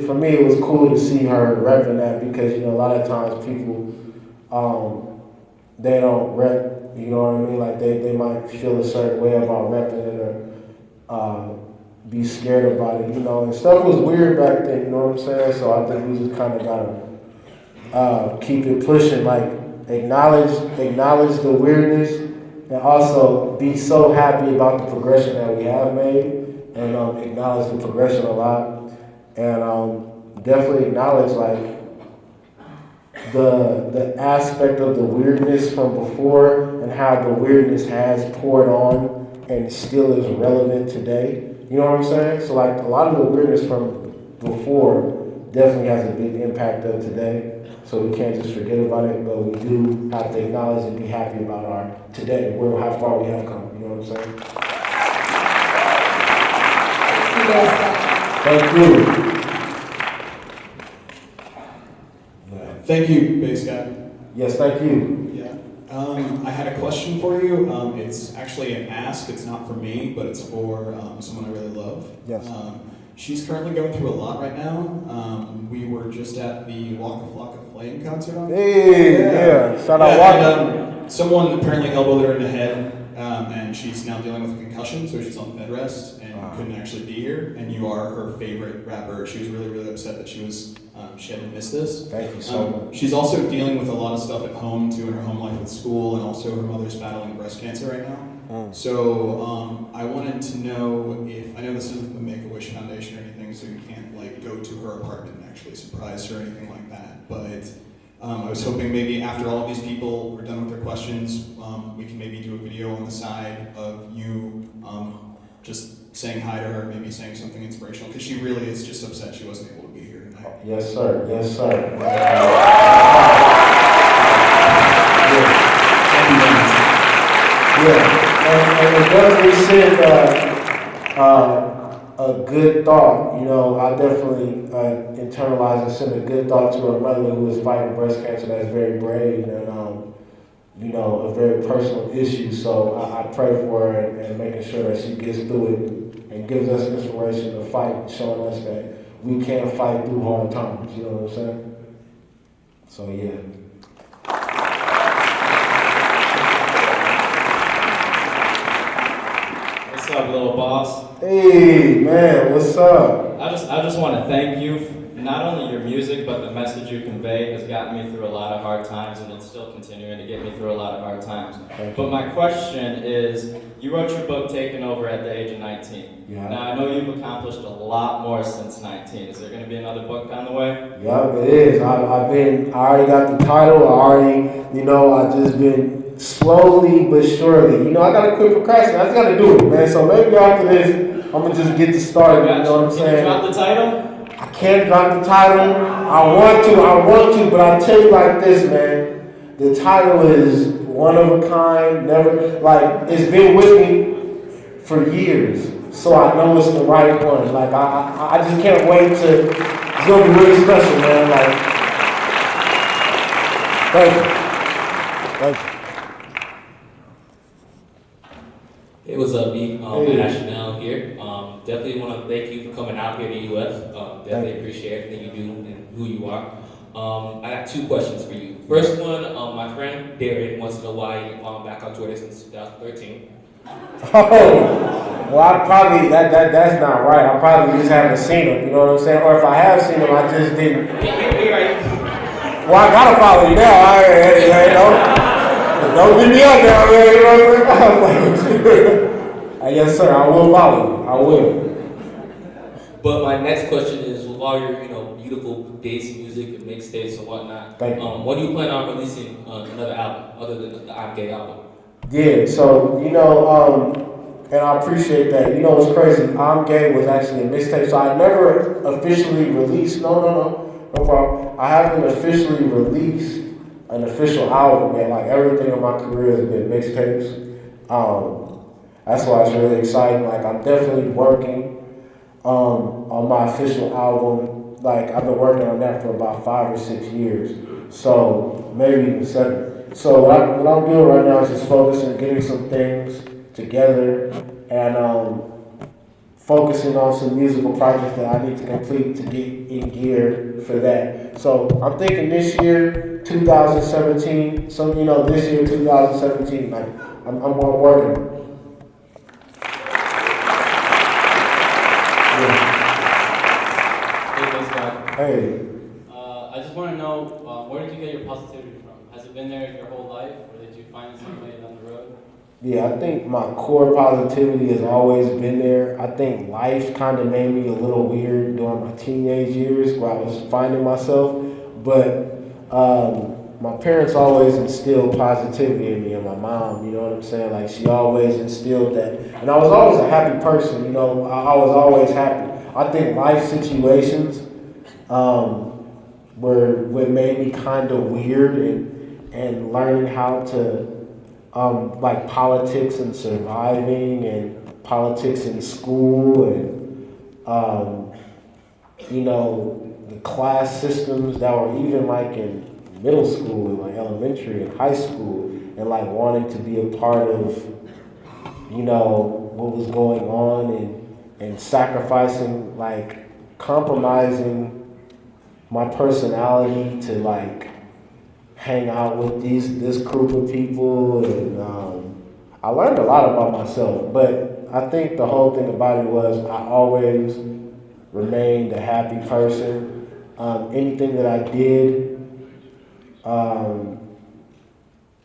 for me it was cool to see her repping that because, you know, a lot of times people, they don't rep, you know what I mean? Like they might feel a certain way about repping it or be scared about it, you know, and stuff was weird back then, you know what I'm saying? So I think we just kind of gotta keep it pushing, like acknowledge the weirdness and also be so happy about the progression that we have made and acknowledge the progression a lot and definitely acknowledge like the aspect of the weirdness from before and how the weirdness has poured on and still is relevant today. You know what I'm saying? So like a lot of the weirdness from before definitely has a big impact of today. So we can't just forget about it, but we do have to acknowledge and be happy about our today, how far we have come. You know what I'm saying? Thank you. Thank you, bass guy. Yes, thank you. Yeah. I had a question for you. It's actually an ask. It's not for me, but it's for someone I really love. Yes. She's currently going through a lot right now. We were just at the Waka Flocka Flame concert on. Hey, yeah. Shout out Waka. Someone apparently elbowed her in the head, and she's now dealing with a concussion, so she's on bed rest and couldn't actually be here. And you are her favorite rapper. She was really, really upset that she had to miss this. Thank you so much. She's also dealing with a lot of stuff at home too, in her home life with school, and also her mother's battling breast cancer right now. So I wanted to know if, I know this isn't the Make-A-Wish Foundation or anything, so you can't like go to her apartment and actually surprise her or anything like that, but I was hoping maybe after all of these people are done with their questions, we can maybe do a video on the side of you just saying hi to her, maybe saying something inspirational, because she really is just upset she wasn't able to be here tonight. Yes, sir. Yes, sir. Yeah, and it definitely sent a good thought. You know, I definitely internalized and sent a good thought to her mother who was fighting breast cancer. That's very brave and, you know, a very personal issue. So I pray for her and making sure that she gets through it and gives us inspiration to fight, showing us that we can fight through hard times. You know what I'm saying? So, yeah. What's up, little boss? Hey, man, what's up? I just want to thank you. Not only your music, but the message you convey has gotten me through a lot of hard times, and it's still continuing to get me through a lot of hard times. But my question is, you wrote your book, Taking Over, at the age of 19. Yeah. Now, I know you've accomplished a lot more since 19. Is there going to be another book on the way? Yeah, it is. I already got the title. I just been slowly but surely. You know, I gotta quit procrastinating. I just gotta do it, man. So maybe after this, I'm gonna just get to start. You know what I'm saying? Can you drop the title? I can't drop the title. I want to, but I'll tell you like this, man. The title is one of a kind, never, like, it's been with me for years. So I know it's the right one. Like, I just can't wait to, it's gonna be really special, man. Like, thank you. Thank you. Hey, what's up, B? National here. Definitely want to thank you for coming out here to US. Definitely appreciate everything you do and who you are. I got two questions for you. First one, my friend Darren wants to know why you back on Twitter since 2013. Oh, well, I probably, that's not right. I probably just haven't seen him, you know what I'm saying? Or if I have seen him, I just didn't. Well, I gotta follow you now. Don't get me up now, man. You know what I'm saying? Yes, sir. I will follow you. I will. But my next question is, with all your, beautiful bass music and mixtapes and whatnot, when do you plan on releasing another album other than the I'm Gay album? Yeah. So and I appreciate that. You know what's crazy? I'm Gay was actually a mixtape, so I never officially released. No problem. I haven't officially released an official album, man. Like everything in my career has been mixtapes. that's why it's really exciting. Like, I'm definitely working on my official album. Like, I've been working on that for about 5 or 6 years, so maybe even 7. So what I'm doing right now is just focusing on getting some things together and focusing on some musical projects that I need to complete to get in gear for that. So I'm thinking this year, 2017, this year, 2017, like, I'm working. Hey. I just want to know, where did you get your positivity from? Has it been there your whole life, or did you find it some way down the road? Yeah, I think my core positivity has always been there. I think life kind of made me a little weird during my teenage years where I was finding myself. But my parents always instilled positivity in me, and my mom, you know what I'm saying? Like, she always instilled that. And I was always a happy person, you know, I was always happy. I think life situations were what made me kind of weird, and learning how to like politics and surviving and politics in school and the class systems that were even like in middle school and like elementary and high school, and like wanting to be a part of what was going on and sacrificing, like compromising my personality to like hang out with this group of people, and I learned a lot about myself. But I think the whole thing about it was I always remained a happy person. Anything that I did,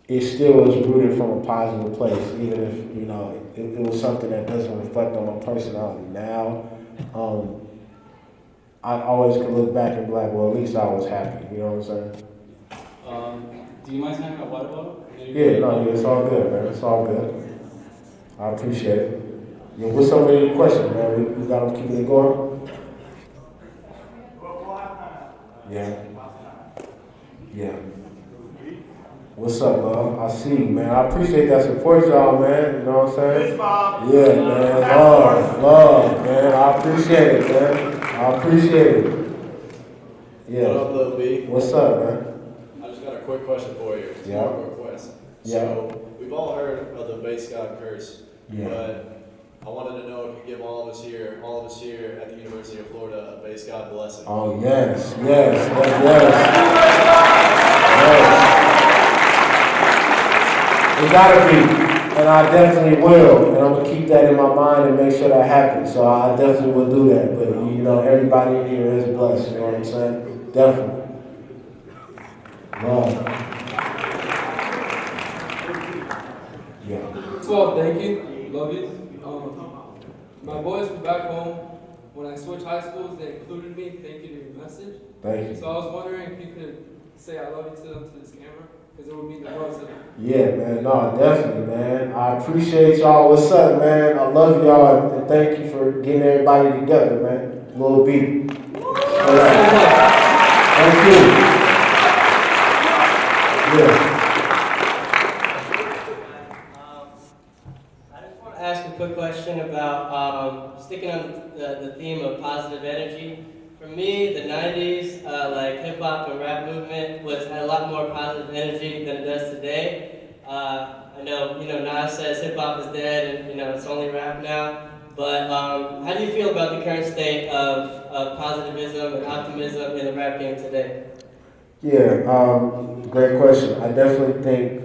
it still was rooted from a positive place, even if it was something that doesn't reflect on my personality now. I always could look back and be like, well, at least I was happy. You know what I'm saying? Do you mind snapping a water bottle? Yeah, it's all good, man. It's all good. I appreciate it. Yeah, what's up with any questions, man? We got them keeping it going? Yeah. Yeah. What's up, love? I see you, man. I appreciate that support, y'all, man. You know what I'm saying? Yeah, man. Love, man. I appreciate it, man. I appreciate it. Yeah. What up, Lil B? What's up, man? Quick question for you. It's more of a request. So we've all heard of the base God curse, but I wanted to know if you give all of us here at the University of Florida, a base God blessing. Oh yes. It gotta be, and I definitely will, and I'm gonna keep that in my mind and make sure that happens. So I definitely will do that. But everybody in here is blessed. You know what I'm saying? Definitely. Well, thank you. Love you. My boys from back home, when I switched high schools, they included me. Thank you to your message. Thank you. So I was wondering if you could say I love you to them to this camera, because it would mean the world to them. Yeah, man. No, definitely, man. I appreciate y'all. What's up, man? I love y'all, and thank you for getting everybody together, man. Lil B. Thank you. Yeah. Ask a quick question about sticking on the theme of positive energy. For me, the 90s, like hip hop and rap movement had a lot more positive energy than it does today. I know, Nas says hip hop is dead and it's only rap now. But how do you feel about the current state of positivism and optimism in the rap game today? Yeah, great question. I definitely think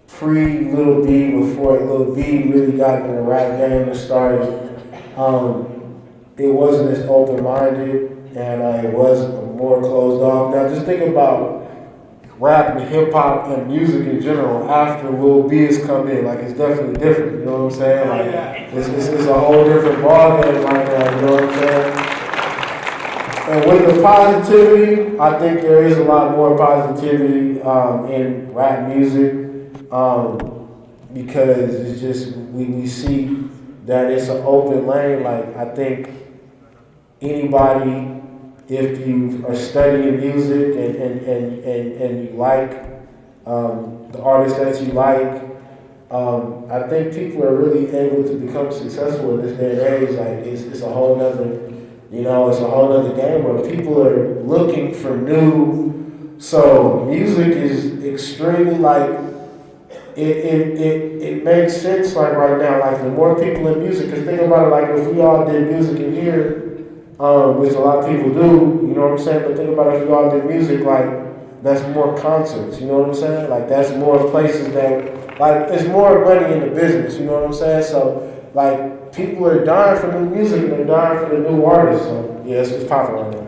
pre-Lil B, before Lil B really got in the rap game and started, it wasn't as open-minded, and it was more closed off. Now just think about rap and hip-hop and music in general after Lil B has come in. Like, it's definitely different, you know what I'm saying? Like, it's a whole different ballgame right now, you know what I'm saying? And with the positivity, I think there is a lot more positivity in rap music. Because it's just, we see that it's an open lane. Like, I think anybody, if you are studying music and you like the artists that you like, I think people are really able to become successful in this day and age. Like it's a whole nother, it's a whole nother game where people are looking for new. So music is extremely like, it makes sense like right now. Like the more people in music, because think about it, like if we all did music in here, which a lot of people do, you know what I'm saying? But think about if we all did music, like that's more concerts, you know what I'm saying? Like that's more places that, like it's more money in the business, you know what I'm saying? So like people are dying for new music and they're dying for the new artists. So yeah, it's popping right now.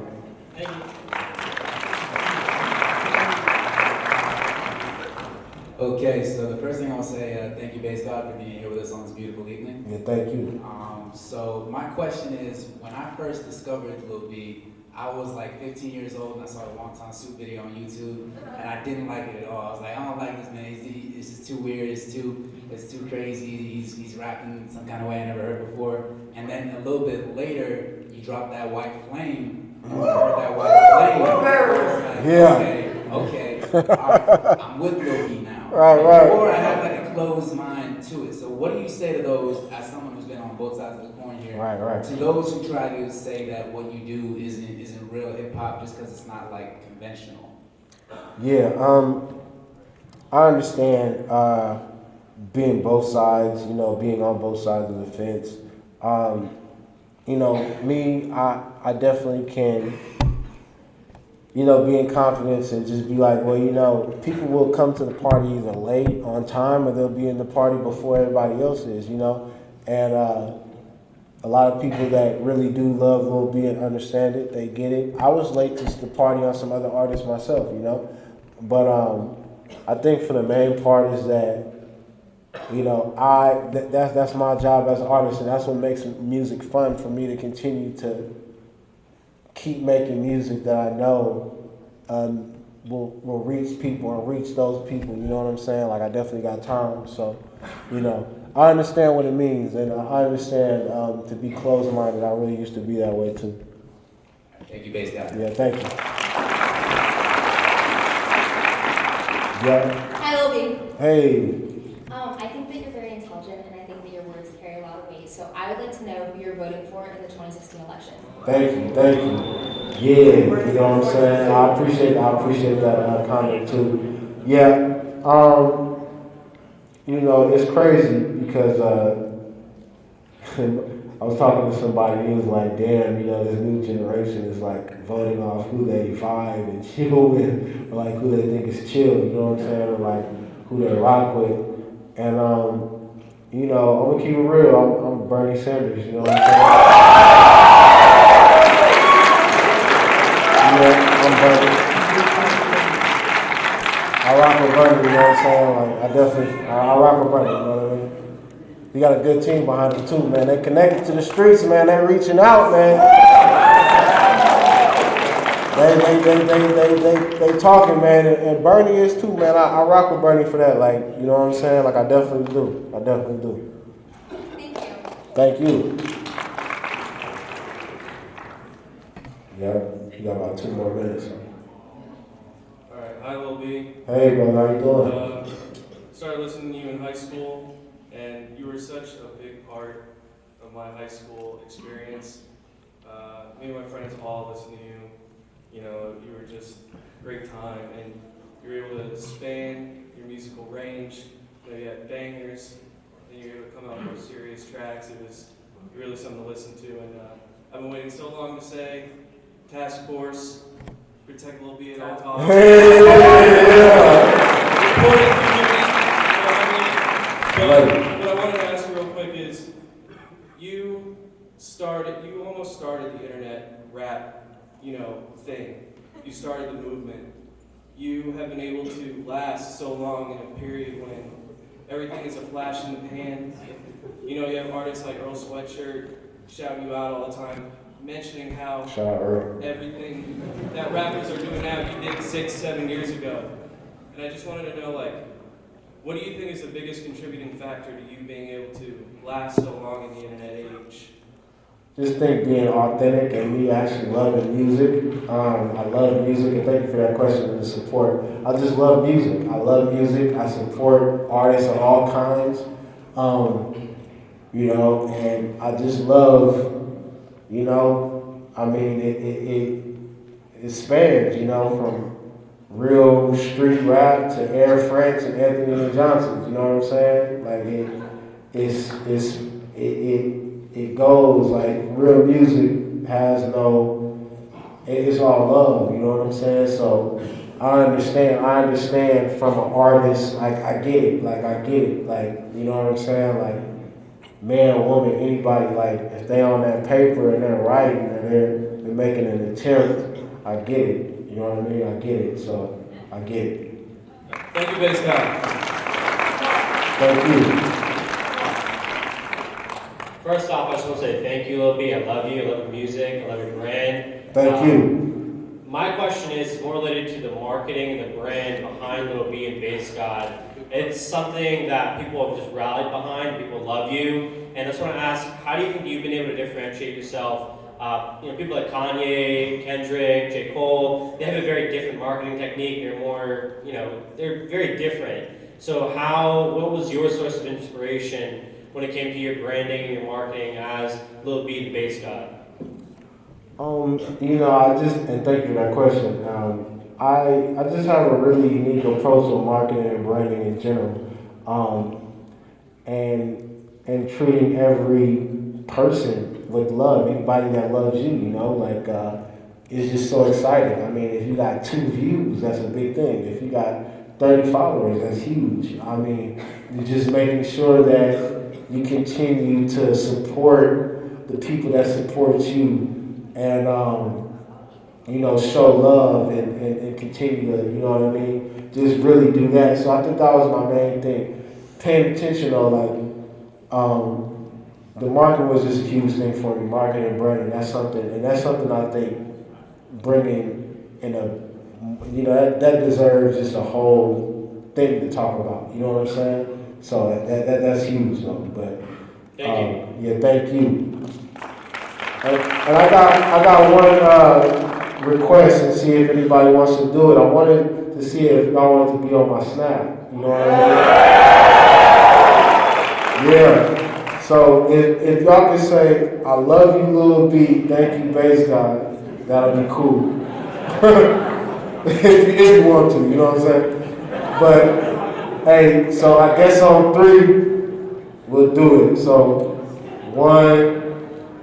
Okay, so the first thing I want to say, thank you, Bass God, for being here with us on this beautiful evening. Yeah, thank you. So my question is, when I first discovered Lil B, I was like 15 years old and I saw the Wonton Soup video on YouTube, and I didn't like it at all. I was like, I don't like this man. This is too weird. It's too crazy. He's rapping some kind of way I never heard before. And then a little bit later, you dropped that White Flame. I heard that White Flame. I was like, okay, all right, I'm with Lil B now. Right. Before I had like a closed mind to it. So what do you say to those, as someone who's been on both sides of the coin here, right. to those who try to say that what you do isn't real hip hop just because it's not like conventional? Yeah, I understand being both sides, being on both sides of the fence. Me, I definitely can, be in confidence and just be like, well, people will come to the party either late on time or they'll be in the party before everybody else is, and a lot of people that really do love Lil B and understand it, they get it. I was late to the party on some other artists myself, but I think for the main part is that, that's my job as an artist, and that's what makes music fun for me to continue to keep making music that I know will reach people and reach those people, you know what I'm saying? Like I definitely got time, so, I understand what it means, and I understand to be closed-minded. I really used to be that way too. Thank you, Bass God. Yeah, thank you. Yeah. Hi, Lil B. Hey. I think that you're very intelligent, and I think that your words carry a lot of weight. So I would like to know who you're voting for in the 2016 election. Thank you. Yeah, you know what I'm saying? I appreciate that comment too. Yeah, it's crazy because I was talking to somebody and he was like, damn, this new generation is like voting off who they vibe and chill with, or like who they think is chill, you know what I'm saying? Or like who they rock with. And I'm gonna keep it real, I'm Bernie Sanders, you know what I'm saying? I'm Bernie. I rock with Bernie, you know what I'm saying? Like I rock with Bernie, you know what I mean? He got a good team behind him too, man. They connected to the streets, man. They reaching out, man. They talking, man. And Bernie is too, man. I rock with Bernie for that. Like, you know what I'm saying? Like I definitely do. Thank you. Yeah, you got about 2 more minutes. Alright, hi Lil B. Hey, brother, how you doing? Started listening to you in high school, and you were such a big part of my high school experience. Me and my friends all listened to you. You were just a great time, and you were able to span your musical range. You had bangers, and you were able to come out with more serious tracks. It was really something to listen to, and I've been waiting so long to say, Task Force, protect Lil B at all costs. What I wanted to ask you real quick is, you almost started the internet rap, thing. You started the movement. You have been able to last so long in a period when everything is a flash in the pan. You have artists like Earl Sweatshirt shouting you out all the time, mentioning how everything that rappers are doing now you did 6-7 years ago. And I just wanted to know, what do you think is the biggest contributing factor to you being able to last so long in the internet age? just think being authentic and me actually loving music. I love music, and thank you for that question and the support. I just love music. I love music. I support artists of all kinds. You know, and I just love, you know, I mean, it spans, you know, from real street rap to Air France and Anthony and Johnson. You know what I'm saying? Like it goes like real music has no. It's all love. You know what I'm saying? So I understand from an artist. Like I get it. Like you know what I'm saying? Like man, woman, anybody. Like if they on that paper and they're writing and they're making an attempt, I get it. You know what I mean? I get it. So I get it. Thank you, Bass God. Thank you. First off, I just want to say thank you, Lil B. I love you. I love your music. I love your brand. Thank you. My question is more related to the marketing and the brand behind Lil B and Bass God. It's something that people have just rallied behind. People love you. And I just want to ask, how do you think you've been able to differentiate yourself? You know, people like Kanye, Kendrick, J. Cole, they have a very different marketing technique. They're more, you know, they're very different. So what was your source of inspiration when it came to your branding and your marketing as Lil B the Bass God? You know, and thank you for that question. I just have a really unique approach to marketing and branding in general, and treating every person with love. Anybody that loves you, you know, like it's just so exciting. I mean, if you got 2 views, that's a big thing. If you got 30 followers, that's huge. I mean, you're just making sure that you continue to support the people that support you, and you know, show love and continue to, you know what I mean, just really do that. So I think that was my main thing. Paying attention though, like the marketing was just a huge thing for me. Marketing and branding, that's something I think bringing in a, you know, that deserves just a whole thing to talk about. You know what I'm saying? So that's huge though. But yeah, thank you. And I got one request and see if anybody wants to do it. I wanted to see if y'all wanted to be on my Snap. You know what I mean? Yeah. So if y'all can say, I love you, Lil B, thank you, Bass God, that'll be cool. if you want to, you know what I'm saying? But, hey, so I guess on 3, we'll do it. So, 1,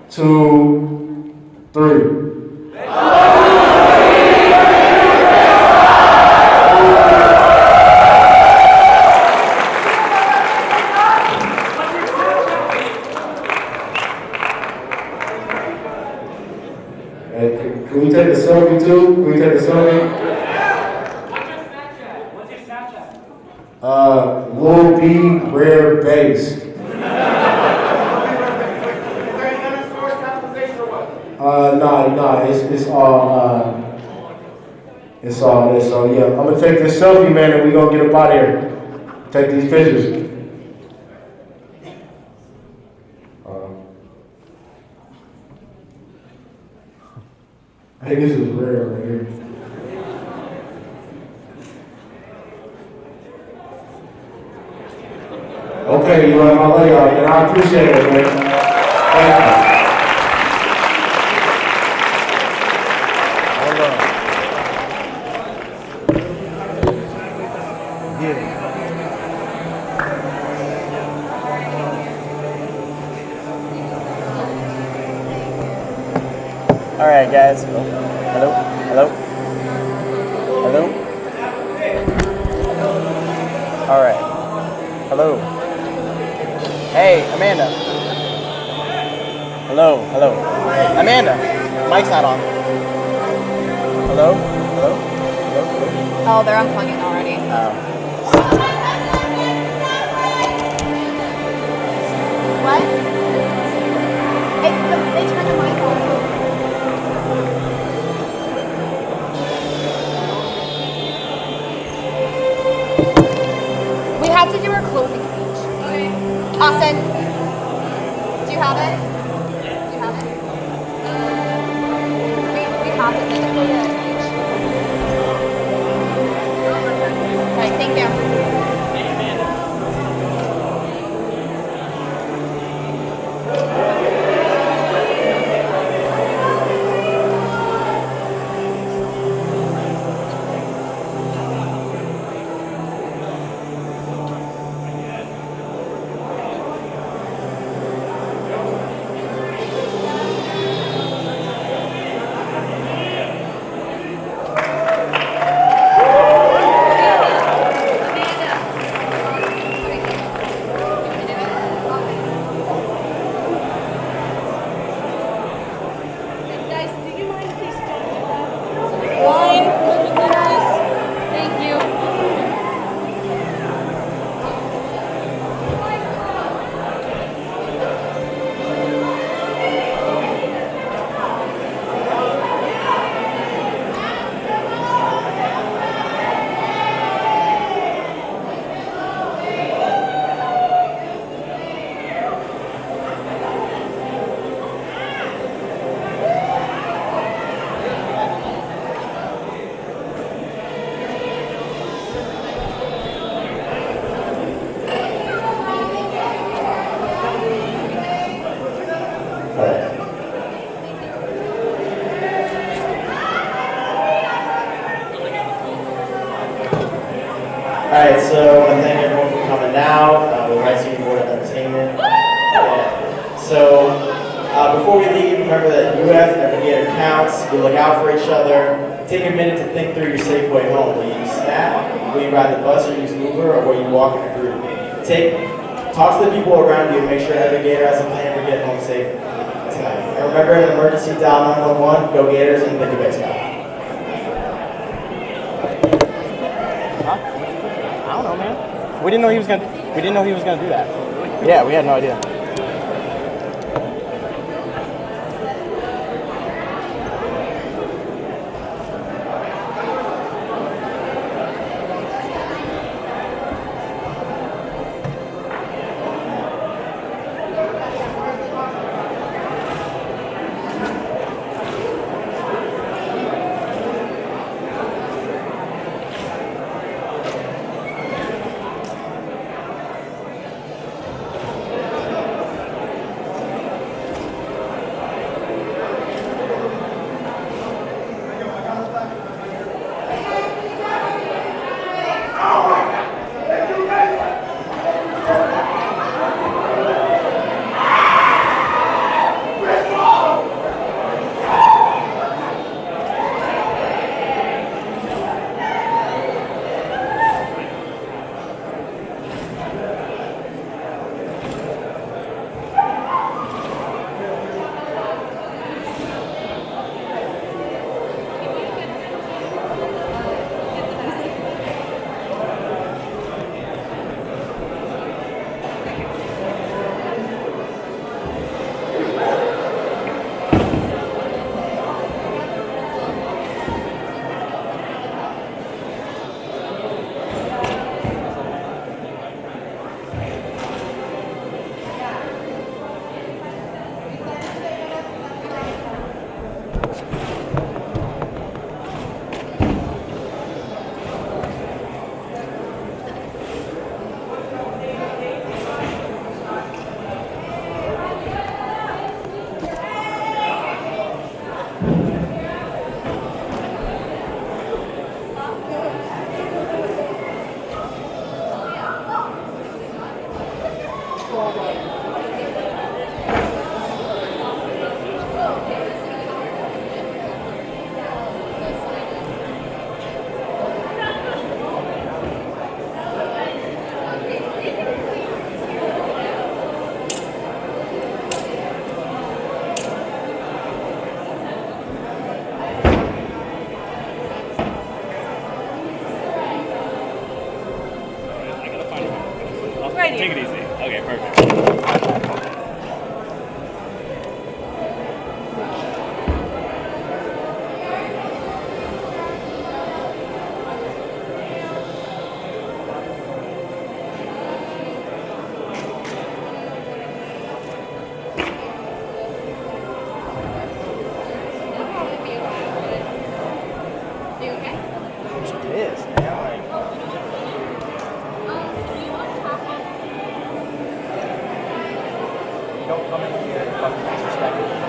2, 3. Can we take a selfie too? Can we take a selfie? What's your Snapchat? Lil B Rare Bass. No, it's all this. So yeah, I'm gonna take this selfie, man, and we gonna get up out of here. Take these pictures. I think this is rare right here. Okay, you know, I love y'all, and I appreciate it, man. Thank you. All right, guys. Hello. All right. Hello. Hey, Amanda. Hello. Amanda, mic's not on. Hello. Oh, they're unplugging already. What? They turned the mic on. We have to do our closing speech. Okay. Austin, do you have it? Alright, so I want to thank everyone for coming out. We're Rice City Board of Entertainment. Yeah. So, before we leave, remember that UF, every gator counts. You look out for each other. Take a minute to think through your safe way home. Will you snap? Will you ride the bus or use Uber? Or will you walk in a group? Talk to the people around you and make sure every gator has a plan for getting home safe tonight. And remember, in an emergency, dial 911, go Gators, and thank you, Big Sky. I don't know, man. We didn't know he was gonna do that. Yeah, we had no idea. Take it easy. Okay, perfect. I'm just pissed, man. Don't come in here fucking disrespectful.